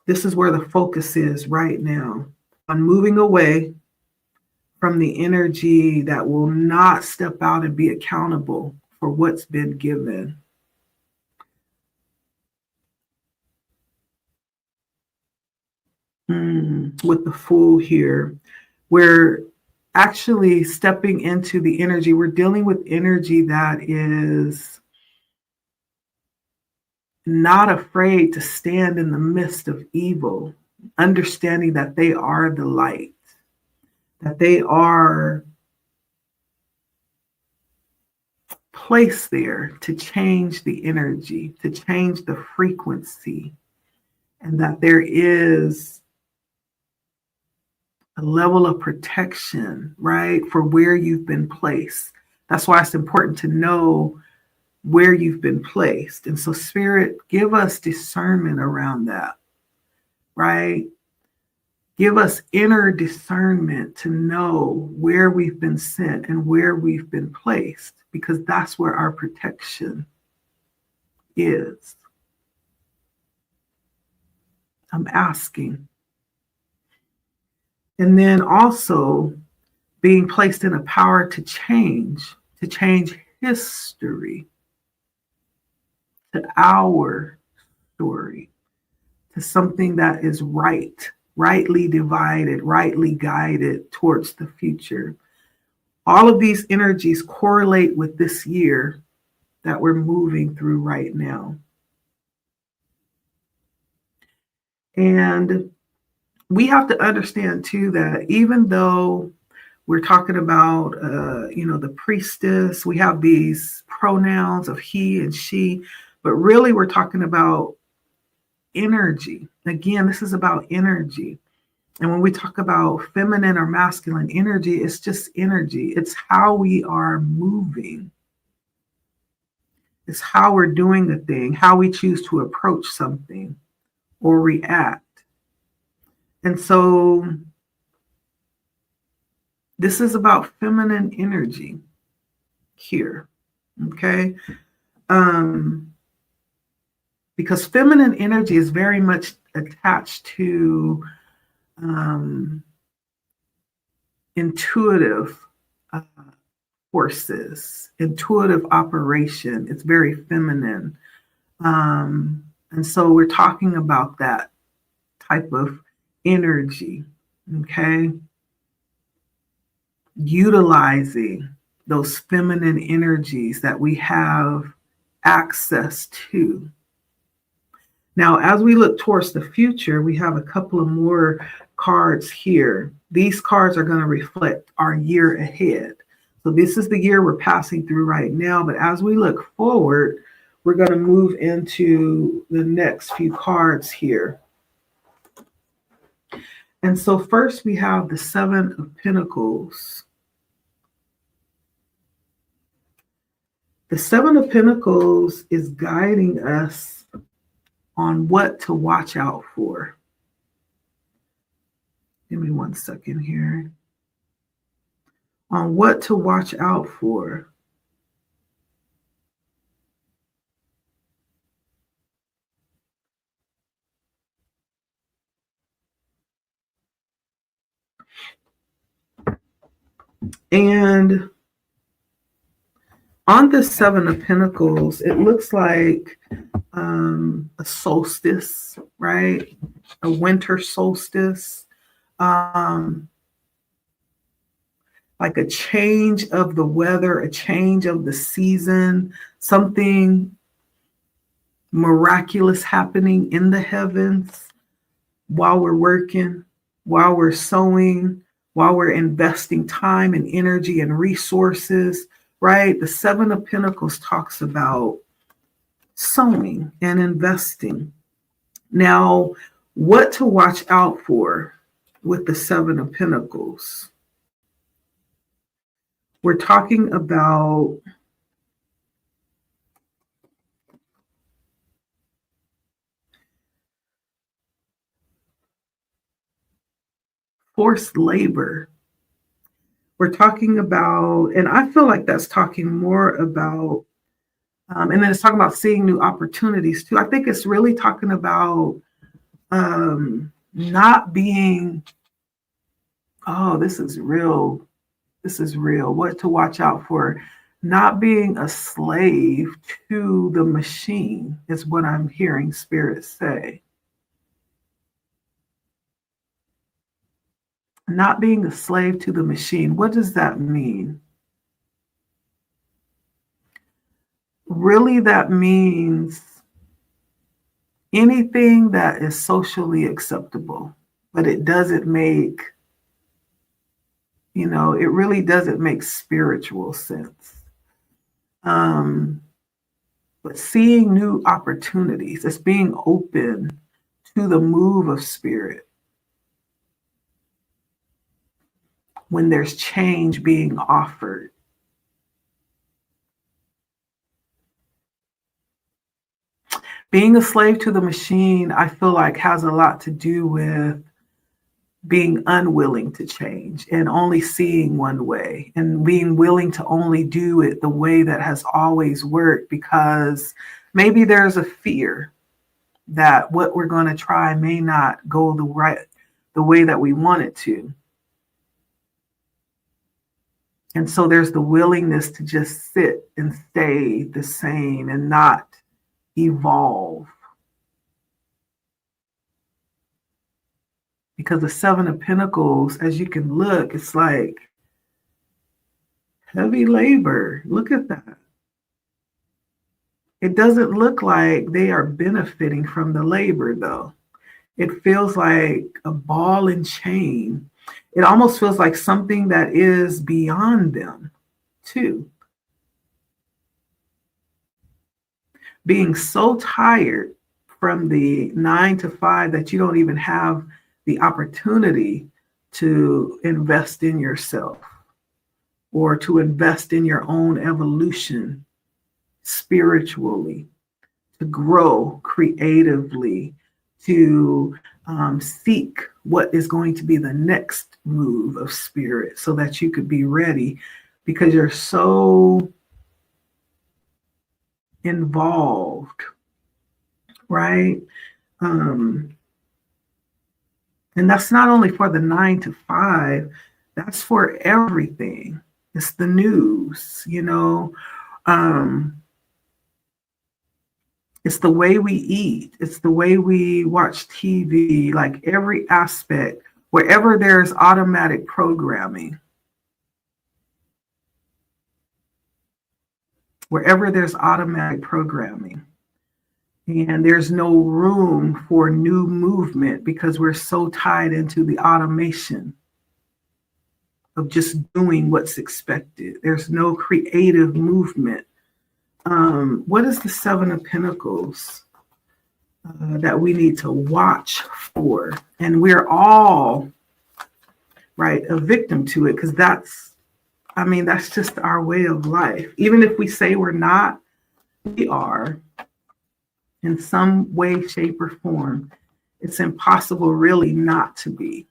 This is where the focus is right now, on moving away from the energy that will not step out and be accountable for what's been given. With the Fool here, we're actually stepping into the energy. We're dealing with energy that is not afraid to stand in the midst of evil, understanding that they are the light, that they are placed there to change the energy, to change the frequency, and that there is a level of protection, right, for where you've been placed. That's why it's important to know where you've been placed. And so, Spirit, give us discernment around that, right? Give us inner discernment to know where we've been sent and where we've been placed, because that's where our protection is. I'm asking. And then also being placed in a power to change history, to our story, to something that is right, rightly divided, rightly guided towards the future. All of these energies correlate with this year that we're moving through right now. And we have to understand too that even though we're talking about, the priestess, we have these pronouns of he and she, but really we're talking about energy. Again, this is about energy. And when we talk about feminine or masculine energy, it's just energy. It's how we are moving. It's how we're doing the thing, how we choose to approach something or react. And so this is about feminine energy here, okay? Because feminine energy is very much attached to intuitive forces, intuitive operation. It's very feminine. And so we're talking about that type of energy, okay? Utilizing those feminine energies that we have access to. Now, as we look towards the future, we have a couple of more cards here. These cards are going to reflect our year ahead. So this is the year we're passing through right now. But as we look forward, we're going to move into the next few cards here. And so first we have the Seven of Pentacles. The Seven of Pentacles is guiding us on what to watch out for. Give me 1 second here. On what to watch out for. And on the Seven of Pentacles, it looks like a solstice, right? A winter solstice. Like a change of the weather, a change of the season, something miraculous happening in the heavens while we're working, while we're sowing, while we're investing time and energy and resources, right? The Seven of Pentacles talks about sowing and investing. Now, what to watch out for with the Seven of Pentacles? We're talking about forced labor. We're talking about, and I feel like that's talking more about, and then it's talking about seeing new opportunities too. I think it's really talking about not being, oh, this is real. This is real. What to watch out for. Not being a slave to the machine is what I'm hearing Spirit say. Not being a slave to the machine. What does that mean? Really, that means anything that is socially acceptable, but it doesn't make, it really doesn't make spiritual sense. But seeing new opportunities, it's being open to the move of Spirit. When there's change being offered. Being a slave to the machine, I feel like has a lot to do with being unwilling to change and only seeing one way and being willing to only do it the way that has always worked, because maybe there's a fear that what we're going to try may not go the way that we want it to. And so there's the willingness to just sit and stay the same and not evolve. Because the Seven of Pentacles, as you can look, it's like heavy labor. Look at that. It doesn't look like they are benefiting from the labor, though. It feels like a ball and chain. It almost feels like something that is beyond them, too. Being so tired from the 9 to 5 that you don't even have the opportunity to invest in yourself or to invest in your own evolution spiritually, to grow creatively, to seek what is going to be the next move of Spirit so that you could be ready, because you're so involved, right? And that's not only for the 9 to 5, that's for everything. It's the news, it's the way we eat. It's the way we watch TV, like every aspect, wherever there's automatic programming. Wherever there's automatic programming. And there's no room for new movement because we're so tied into the automation of just doing what's expected. There's no creative movement. What is the Seven of Pentacles that we need to watch for? And we're all, right, a victim to it, because that's just our way of life. Even if we say we're not, we are in some way, shape, or form. It's impossible really not to be.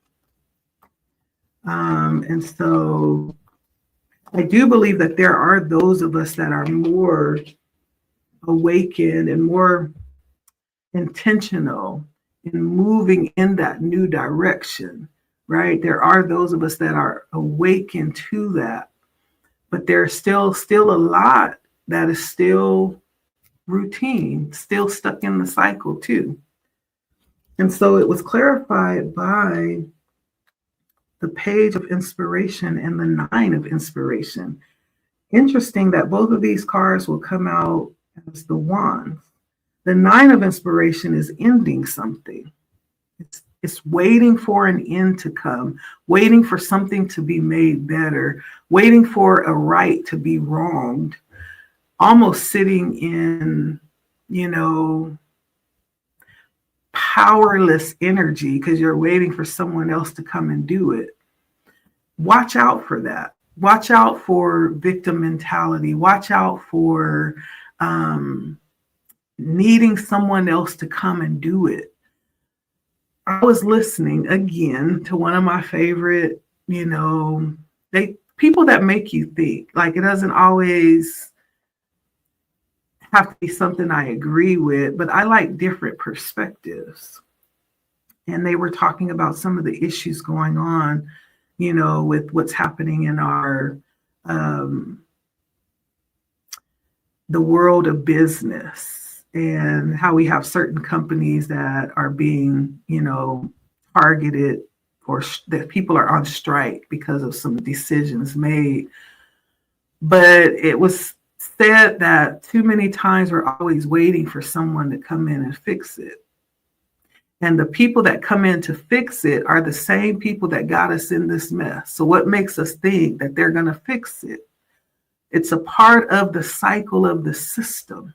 And so I do believe that there are those of us that are more awakened and more intentional in moving in that new direction, right? There are those of us that are awakened to that, but there's still a lot that is still routine, still stuck in the cycle too. And so it was clarified by the Page of Inspiration and the Nine of Inspiration. Interesting that both of these cards will come out as the Wands. The Nine of Inspiration is ending something. It's waiting for an end to come, waiting for something to be made better, waiting for a right to be wronged, almost sitting in, powerless energy because you're waiting for someone else to come and do it. Watch out for that. Watch out for victim mentality. Watch out for needing someone else to come and do it. I was listening again to one of my favorite, people that make you think. Like, it doesn't always have to be something I agree with, but I like different perspectives. And they were talking about some of the issues going on, with what's happening in our the world of business, and how we have certain companies that are being, targeted, or that people are on strike because of some decisions made. But it was said that too many times we're always waiting for someone to come in and fix it. And the people that come in to fix it are the same people that got us in this mess. So what makes us think that they're going to fix it? It's a part of the cycle of the system,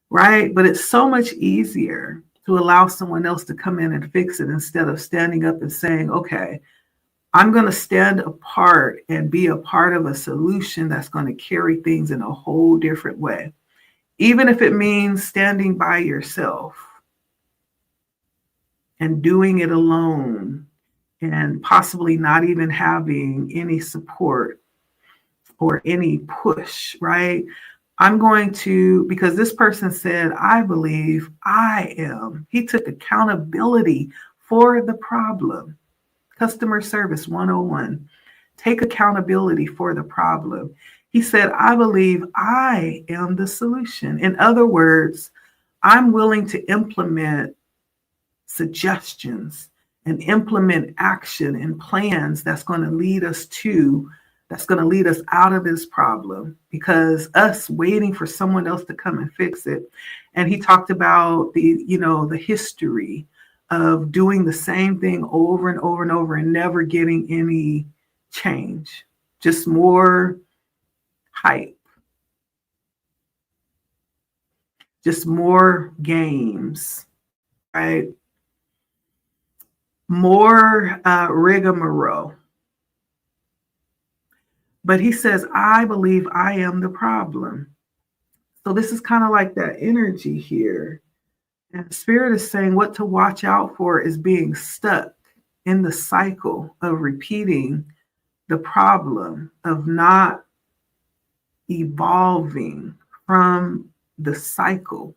right? But it's so much easier to allow someone else to come in and fix it instead of standing up and saying, okay, I'm going to stand apart and be a part of a solution that's going to carry things in a whole different way. Even if it means standing by yourself and doing it alone and possibly not even having any support or any push, right? I'm going to, because this person said, I believe I am. He took accountability for the problem. Customer Service 101. Take accountability for the problem. He said, I believe I am the solution. In other words, I'm willing to implement suggestions and implement action and plans that's going to lead us out of this problem, because us waiting for someone else to come and fix it. And he talked about the history of doing the same thing over and over and over and never getting any change, just more hype, just more games, right? More rigmarole. But he says, I believe I am the problem. So this is kind of like that energy here. And Spirit is saying what to watch out for is being stuck in the cycle of repeating the problem, of not evolving from the cycle,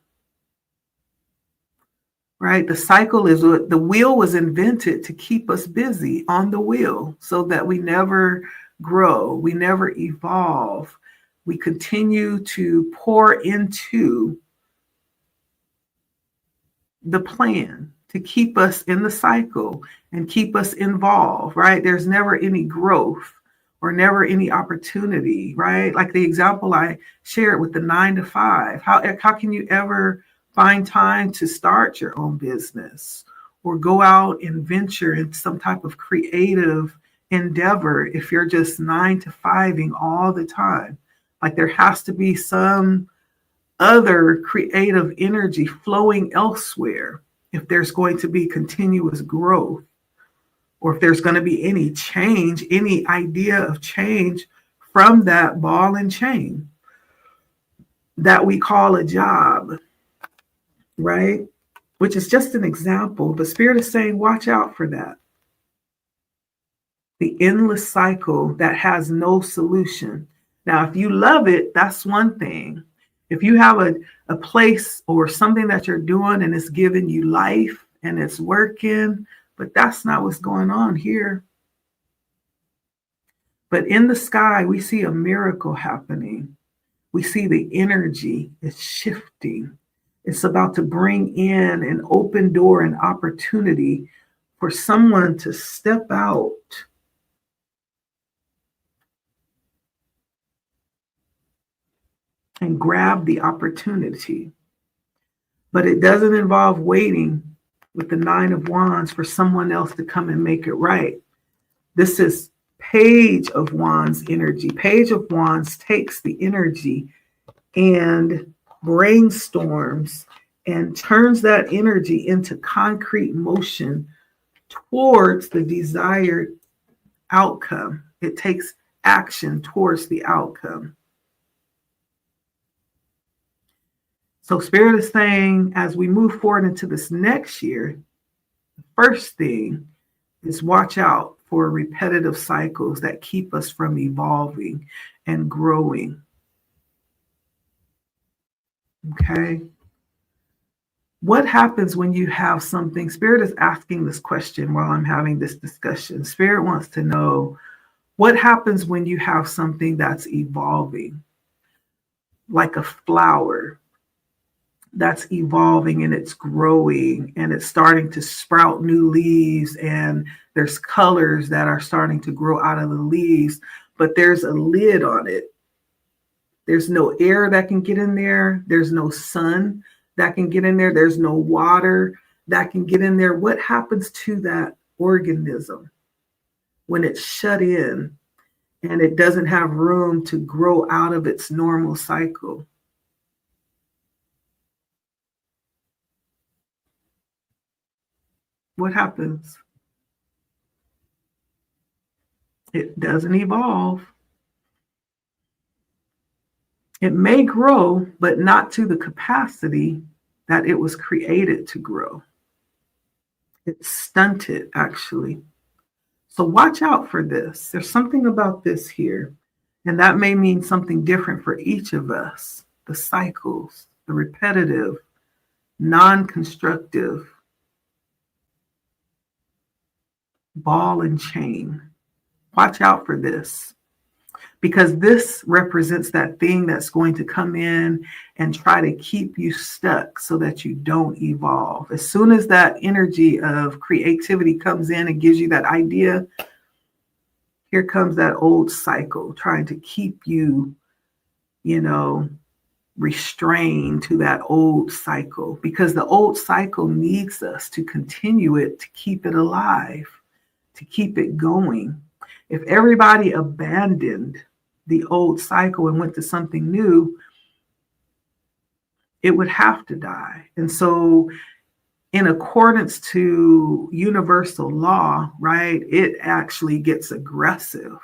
right? The cycle is what the wheel was invented to keep us busy on the wheel so that we never grow, we never evolve. We continue to pour into the plan to keep us in the cycle and keep us involved, right? There's never any growth or never any opportunity, right? Like the example I shared with the 9 to 5. How can you ever Find time to start your own business or go out and venture in some type of creative endeavor if you're just 9 to 5ing all the time. Like there has to be some other creative energy flowing elsewhere if there's going to be continuous growth, or if there's going to be any change, any idea of change from that ball and chain that we call a job, right? Which is just an example, but Spirit is saying, watch out for that. The endless cycle that has no solution. Now, if you love it, that's one thing. If you have a place or something that you're doing and it's giving you life and it's working, but that's not what's going on here. But in the sky, we see a miracle happening. We see the energy is shifting. It's about to bring in an open door and opportunity for someone to step out and grab the opportunity. But it doesn't involve waiting with the 9 of Wands for someone else to come and make it right. This is Page of Wands energy. Page of Wands takes the energy and brainstorms and turns that energy into concrete motion towards the desired outcome. It takes action towards the outcome. So Spirit is saying, as we move forward into this next year, the first thing is watch out for repetitive cycles that keep us from evolving and growing. Okay. What happens when you have something? Spirit is asking this question while I'm having this discussion. Spirit wants to know what happens when you have something that's evolving, like a flower that's evolving and it's growing and it's starting to sprout new leaves, and there's colors that are starting to grow out of the leaves, but there's a lid on it. There's no air that can get in there. There's no sun that can get in there. There's no water that can get in there. What happens to that organism when it's shut in and it doesn't have room to grow out of its normal cycle? What happens? It doesn't evolve. It may grow, but not to the capacity that it was created to grow. It's stunted, actually. So watch out for this. There's something about this here, and that may mean something different for each of us. The cycles, the repetitive, non-constructive ball and chain. Watch out for this, because this represents that thing that's going to come in and try to keep you stuck so that you don't evolve. As soon as that energy of creativity comes in and gives you that idea, here comes that old cycle trying to keep you, restrained to that old cycle, because the old cycle needs us to continue it, to keep it alive, to keep it going. If everybody abandoned the old cycle and went to something new, it would have to die. And so, in accordance to universal law, right, it actually gets aggressive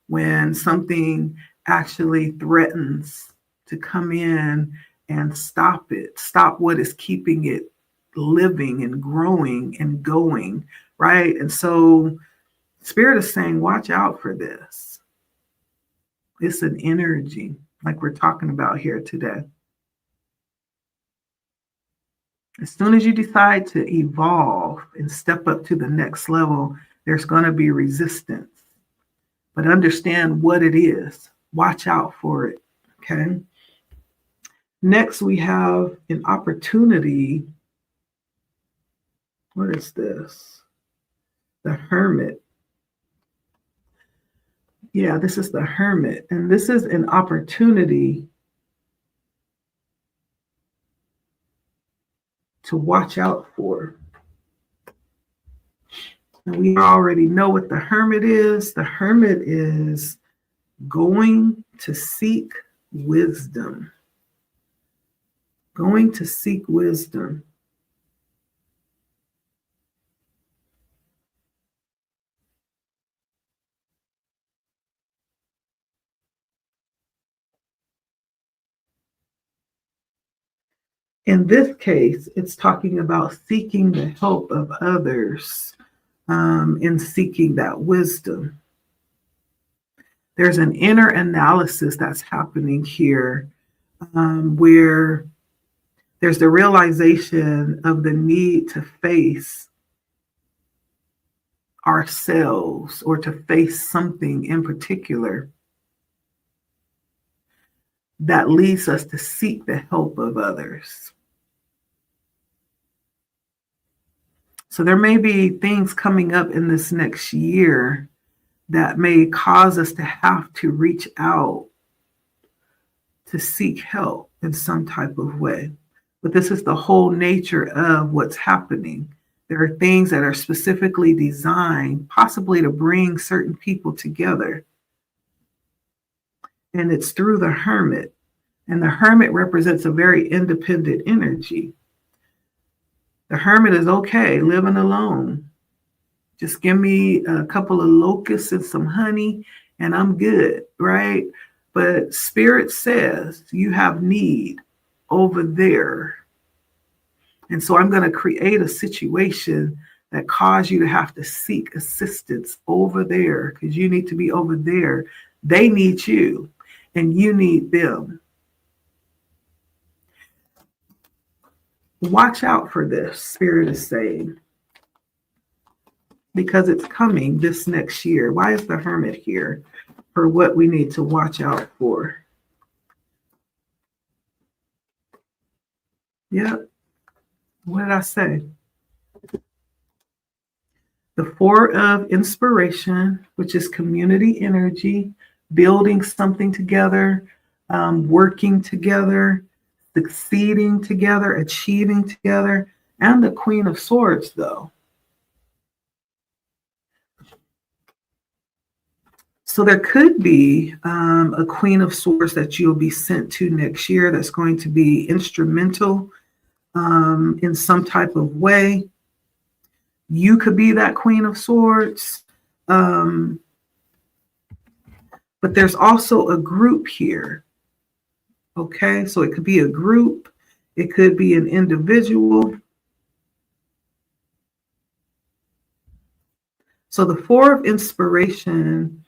when something actually threatens to come in and stop it, stop what is keeping it living and growing and going, right? And so Spirit is saying, watch out for this. It's an energy like we're talking about here today. As soon as you decide to evolve and step up to the next level, there's going to be resistance. But understand what it is. Watch out for it. Okay. Next, we have an opportunity. What is this? The Hermit. Yeah, this is the Hermit. And this is an opportunity to watch out for. And we already know what the Hermit is. The Hermit is going to seek wisdom. Going to seek wisdom. In this case, it's talking about seeking the help of others in seeking that wisdom. There's an inner analysis that's happening here where there's the realization of the need to face ourselves or to face something in particular that leads us to seek the help of others. So there may be things coming up in this next year that may cause us to have to reach out to seek help in some type of way. But this is the whole nature of what's happening. There are things that are specifically designed possibly to bring certain people together. And it's through the Hermit. And the Hermit represents a very independent energy. The Hermit is okay living alone. Just give me a couple of locusts and some honey and I'm good, right? But Spirit says you have need over there. And so I'm going to create a situation that cause you to have to seek assistance over there because you need to be over there. They need you and you need them. Watch out for this, Spirit is saying, because it's coming this next year. Why is the Hermit here? For what we need to watch out for. Yep. What did I say? The Four of Inspiration, which is community energy, building something together, working together, succeeding together, achieving together, and the Queen of Swords, though. So there could be a Queen of Swords that you'll be sent to next year that's going to be instrumental in some type of way. You could be that Queen of Swords. But there's also a group here. Okay, so it could be a group. It could be an individual. So the Four of Inspiration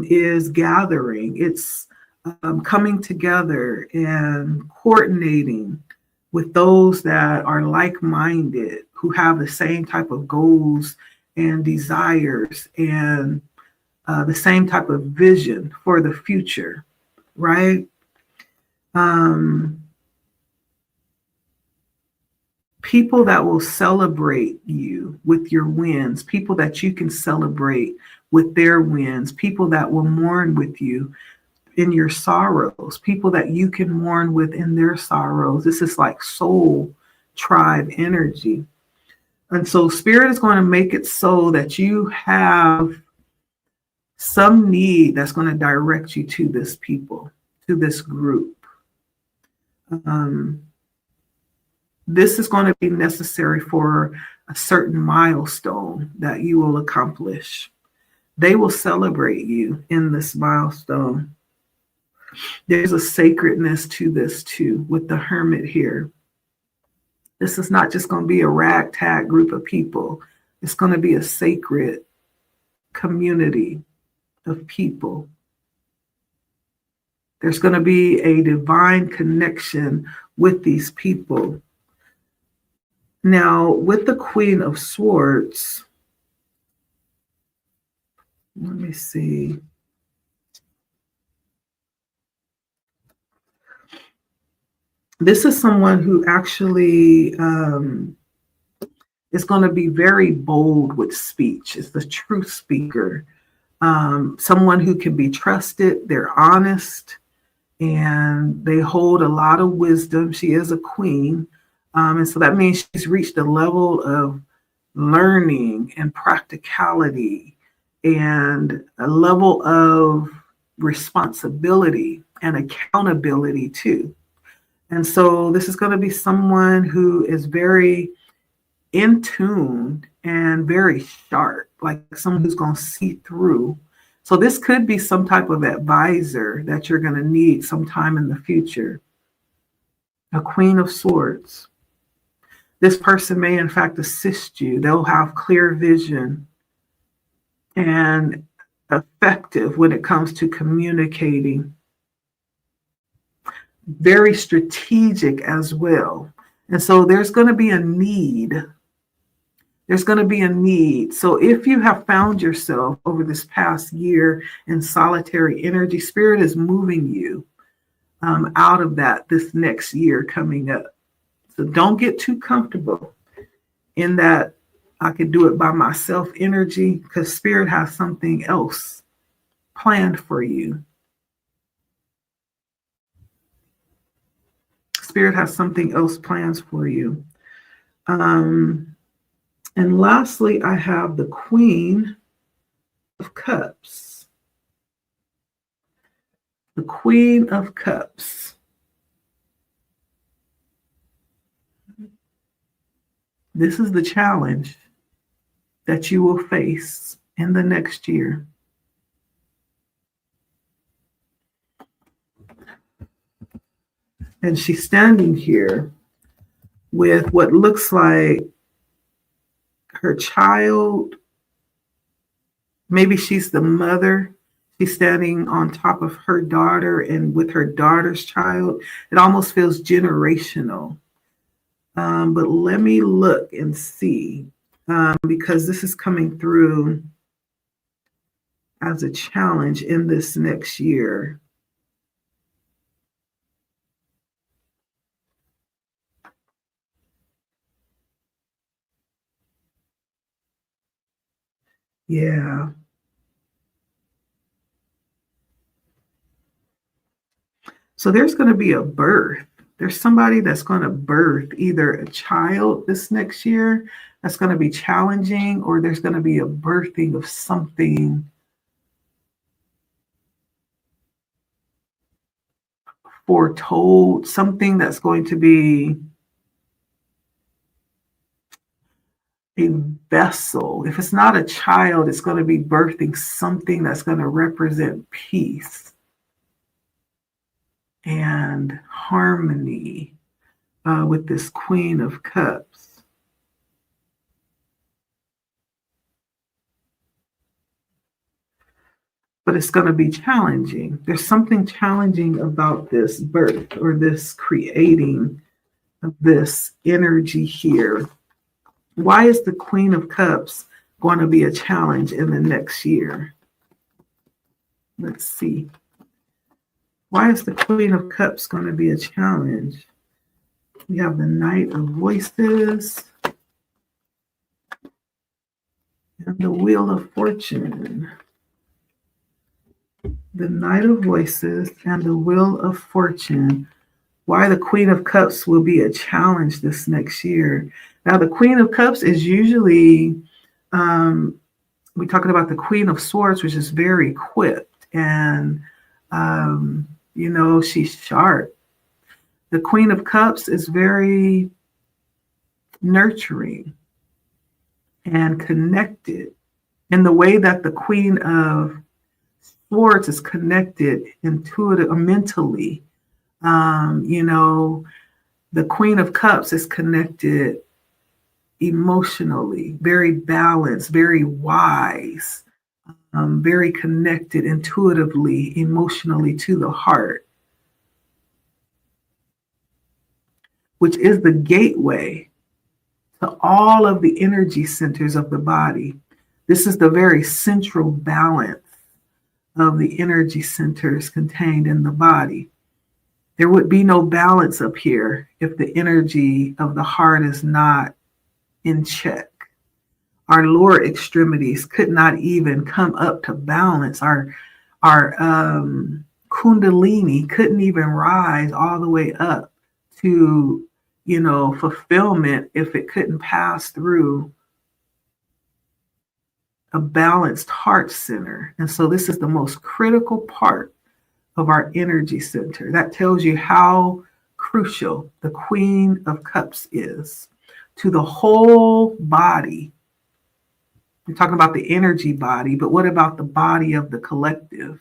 is gathering. It's coming together and coordinating with those that are like-minded, who have the same type of goals and desires and the same type of vision for the future, right? People that will celebrate you with your wins, people that you can celebrate with their wins, people that will mourn with you in your sorrows, people that you can mourn with in their sorrows. This is like soul tribe energy. And so Spirit is going to make it so that you have some need that's going to direct you to this people, to this group. This is going to be necessary for a certain milestone that you will accomplish. They will celebrate you in this milestone. There's a sacredness to this too, with the Hermit here. This is not just going to be a ragtag group of people. It's going to be a sacred community of people. There's going to be a divine connection with these people. Now, with the Queen of Swords, let me see. This is someone who actually is going to be very bold with speech. It's the truth speaker. Someone who can be trusted. They're honest and they hold a lot of wisdom. She is a queen. And so that means she's reached a level of learning and practicality and a level of responsibility and accountability too. And so this is going to be someone who is very in tune and very sharp, like someone who's going to see through. So this could be some type of advisor that you're going to need sometime in the future. A Queen of Swords. This person may, in fact, assist you. They'll have clear vision and effective when it comes to communicating. Very strategic as well. And so there's going to be a need. There's going to be a need. So if you have found yourself over this past year in solitary energy, Spirit is moving you out of that this next year coming up. So don't get too comfortable in that I could do it by myself energy, because Spirit has something else planned for you. Spirit has something else planned for you. And lastly, I have the Queen of Cups. The Queen of Cups. This is the challenge that you will face in the next year. And she's standing here with what looks like her child. Maybe she's the mother. She's standing on top of her daughter and with her daughter's child. It almost feels generational. But let me look and see, because this is coming through as a challenge in this next year. Yeah. So there's going to be a birth. There's somebody that's going to birth either a child this next year that's going to be challenging, or there's going to be a birthing of something foretold, something that's going to be a vessel. If it's not a child, it's going to be birthing something that's going to represent peace and harmony with this Queen of Cups. But it's going to be challenging. There's something challenging about this birth or this creating of this energy here. Why is the Queen of Cups going to be a challenge in the next year? Let's see. Why is the Queen of Cups going to be a challenge? We have the Knight of Voices and the Wheel of Fortune. The Knight of Voices and the Wheel of Fortune. Why the Queen of Cups will be a challenge this next year. Now, the Queen of Cups is usually, we're talking about the Queen of Swords, which is very equipped and, she's sharp. The Queen of Cups is very nurturing and connected in the way that the Queen of Swords is connected intuitively, mentally. The Queen of Cups is connected emotionally, very balanced, very wise, very connected intuitively, emotionally to the heart, which is the gateway to all of the energy centers of the body. This is the very central balance of the energy centers contained in the body. There would be no balance up here if the energy of the heart is not in check. Our lower extremities could not even come up to balance. Our Kundalini couldn't even rise all the way up to, fulfillment if it couldn't pass through a balanced heart center. And so this is the most critical part of our energy center. That tells you how crucial the Queen of Cups is to the whole body. We're talking about the energy body, but what about the body of the collective?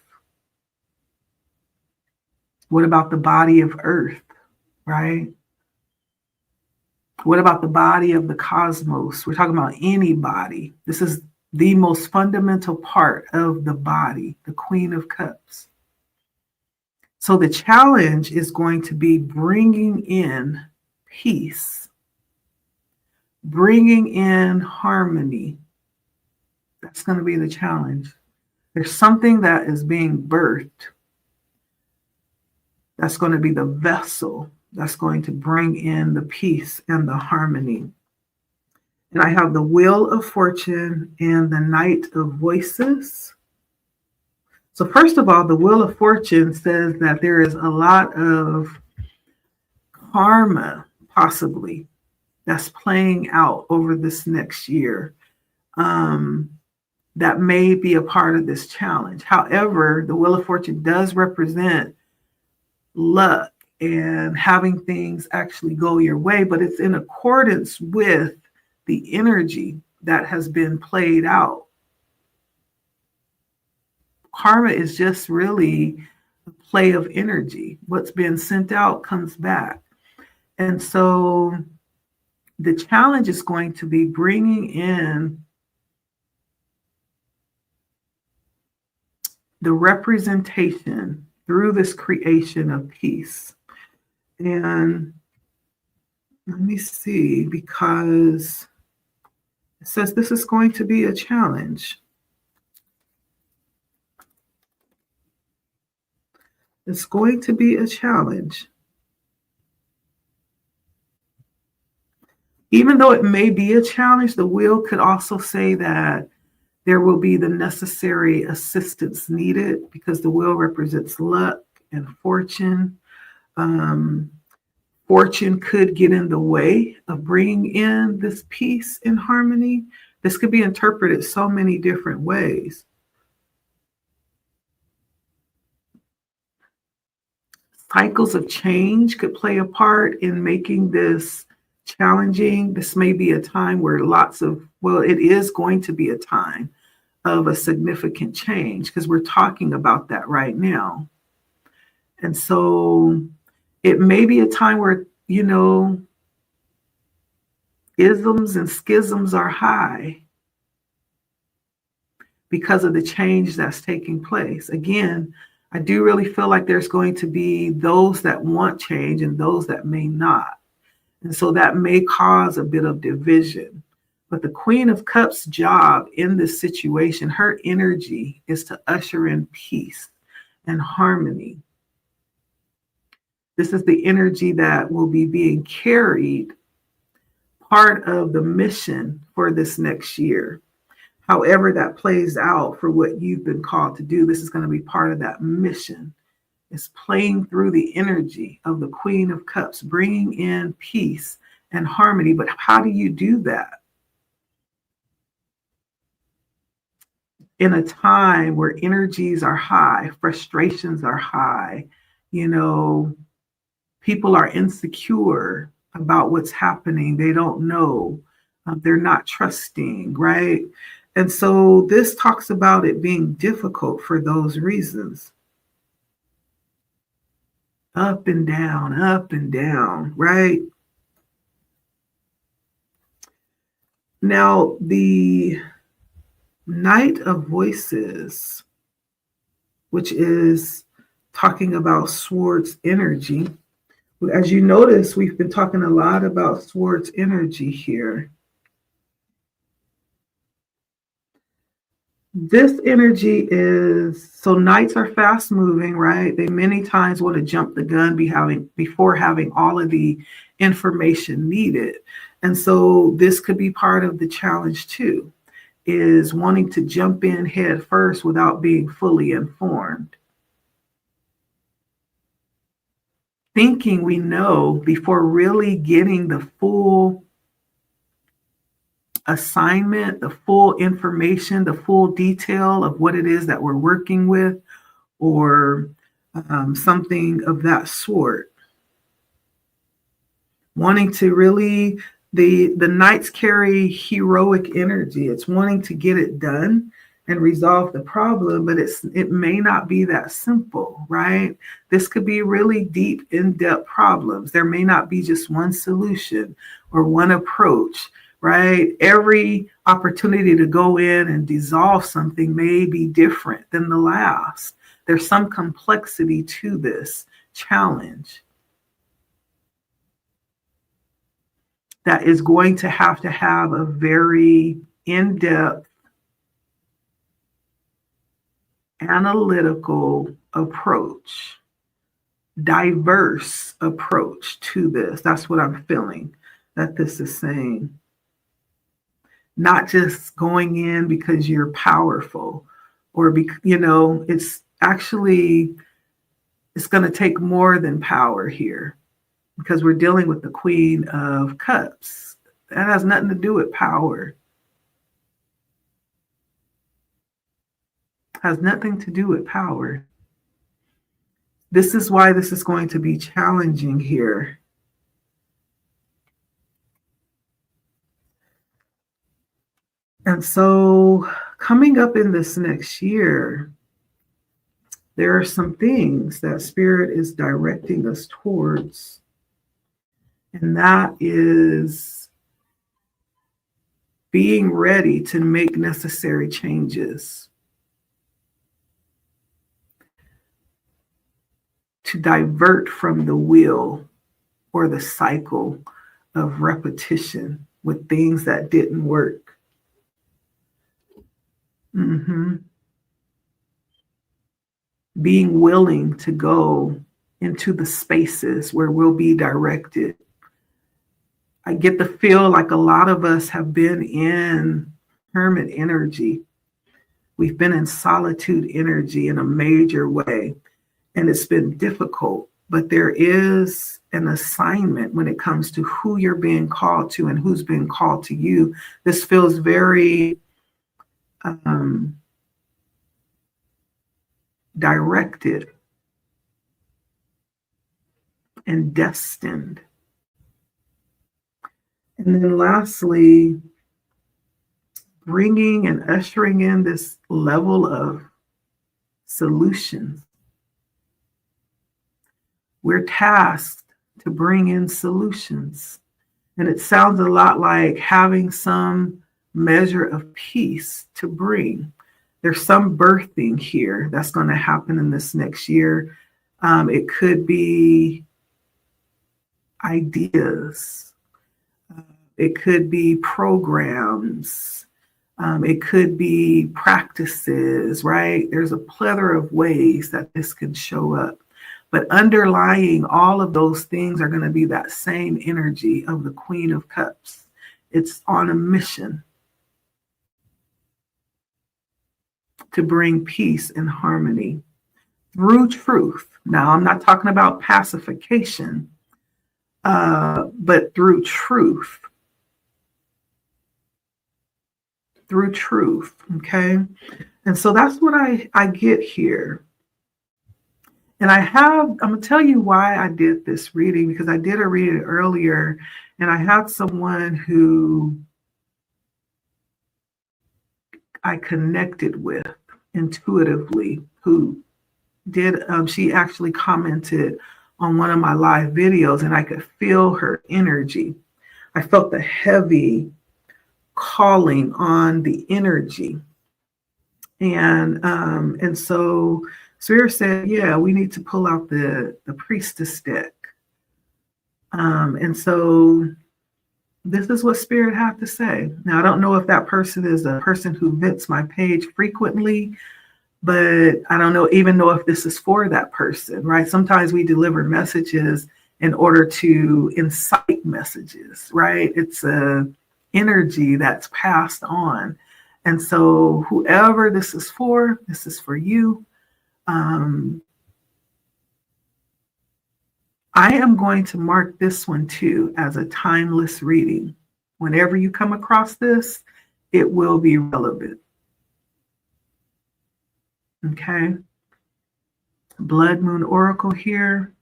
What about the body of Earth, right? What about the body of the cosmos? We're talking about any body. This is the most fundamental part of the body, the Queen of Cups. So the challenge is going to be bringing in peace, bringing in harmony. That's going to be the challenge. There's something that is being birthed. That's going to be the vessel that's going to bring in the peace and the harmony. And I have the Wheel of Fortune and the Knight of Voices. So first of all, the Wheel of Fortune says that there is a lot of karma, possibly, that's playing out over this next year that may be a part of this challenge. However, the Wheel of Fortune does represent luck and having things actually go your way, but it's in accordance with the energy that has been played out. Karma is just really a play of energy. What's been sent out comes back. And so the challenge is going to be bringing in the representation through this creation of peace. And let me see, because it says this is going to be a challenge. It's going to be a challenge. Even though it may be a challenge, the wheel could also say that there will be the necessary assistance needed because the wheel represents luck and fortune. Fortune could get in the way of bringing in this peace and harmony. This could be interpreted so many different ways. Cycles of change could play a part in making this challenging. This may be a time where it is going to be a time of a significant change because we're talking about that right now. And so it may be a time where, isms and schisms are high because of the change that's taking place. Again, I do really feel like there's going to be those that want change and those that may not. And so that may cause a bit of division. But the Queen of Cups' job in this situation, her energy is to usher in peace and harmony. This is the energy that will be being carried, part of the mission for this next year. However that plays out for what you've been called to do, this is going to be part of that mission. It's playing through the energy of the Queen of Cups, bringing in peace and harmony. But how do you do that? In a time where energies are high, frustrations are high, people are insecure about what's happening. They don't know. They're not trusting, right? And so this talks about it being difficult for those reasons. Up and down, right? Now, the Knight of Voices, which is talking about Swords energy. As you notice, we've been talking a lot about Swords energy here. This energy so knights are fast moving, right? They many times want to jump the gun before having all of the information needed. And so this could be part of the challenge too, is wanting to jump in head first without being fully informed. thinking we know before really getting the full assignment, the full information, the full detail of what it is that we're working with, or something of that sort. Wanting to really, the knights carry heroic energy. It's wanting to get it done and resolve the problem, but it may not be that simple, right? This could be really deep, in-depth problems. There may not be just one solution or one approach, right? Every opportunity to go in and dissolve something may be different than the last. There's some complexity to this challenge that is going to have a very in-depth, analytical approach, diverse approach to this. That's what I'm feeling that this is saying. Not just going in because you're powerful, or it's actually, it's going to take more than power here, because we're dealing with the Queen of Cups. That has nothing to do with power. Has nothing to do with power. This is why this is going to be challenging here. And so coming up in this next year, there are some things that Spirit is directing us towards. And that is being ready to make necessary changes, to divert from the wheel or the cycle of repetition with things that didn't work. Being willing to go into the spaces where we'll be directed. I get the feel like a lot of us have been in hermit energy. We've been in solitude energy in a major way, and it's been difficult. But there is an assignment when it comes to who you're being called to and who's being called to you. This feels very directed and destined. And then lastly, bringing and ushering in this level of solutions. We're tasked to bring in solutions. And it sounds a lot like having some measure of peace to bring. There's some birthing here that's going to happen in this next year. It could be ideas. It could be programs. It could be practices, right? There's a plethora of ways that this can show up. But underlying all of those things are going to be that same energy of the Queen of Cups. It's on a mission to bring peace and harmony through truth. Now, I'm not talking about pacification, but through truth. Through truth, okay? And so that's what I get here. And I'm going to tell you why I did this reading, because I did a reading earlier, and I had someone who I connected with intuitively, who did, she actually commented on one of my live videos, and I could feel her energy. I felt the heavy calling on the energy. And so Spirit said, yeah, we need to pull out the priestess deck. And so this is what Spirit had to say. Now, I don't know if that person is a person who visits my page frequently, but I don't even know if this is for that person, right? Sometimes we deliver messages in order to incite messages, right? It's a energy that's passed on. And so whoever this is for I am going to mark this one too as a timeless reading. Whenever you come across this, it will be relevant. Okay. Blood Moon Oracle here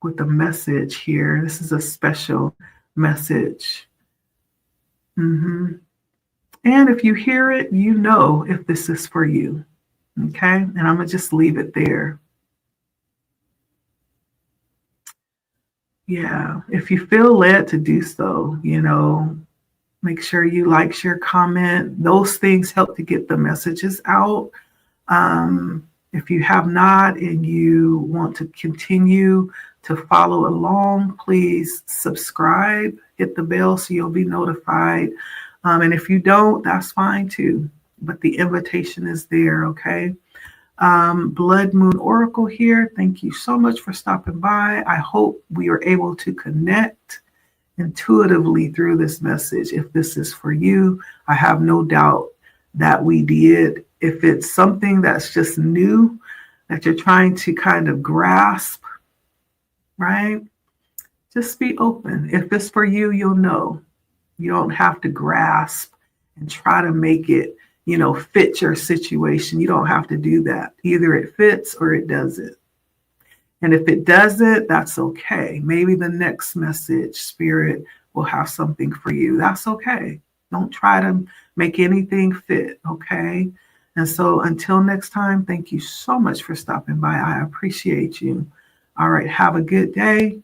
with a message here. This is a special message. And if you hear it, you know if this is for you. Okay. And I'm going to just leave it there. Yeah. If you feel led to do so, make sure you like, share, comment. Those things help to get the messages out. If you have not and you want to continue to follow along, please subscribe, hit the bell so you'll be notified. And if you don't, that's fine too. But the invitation is there, okay? Blood Moon Oracle here. Thank you so much for stopping by. I hope we are able to connect intuitively through this message. If this is for you, I have no doubt that we did. If it's something that's just new that you're trying to kind of grasp, right? Just be open. If it's for you, you'll know. You don't have to grasp and try to make it, fit your situation. You don't have to do that. Either it fits or it doesn't. And if it doesn't, that's okay. Maybe the next message, Spirit, will have something for you. That's okay. Don't try to make anything fit, okay? And so until next time, thank you so much for stopping by. I appreciate you. All right, have a good day.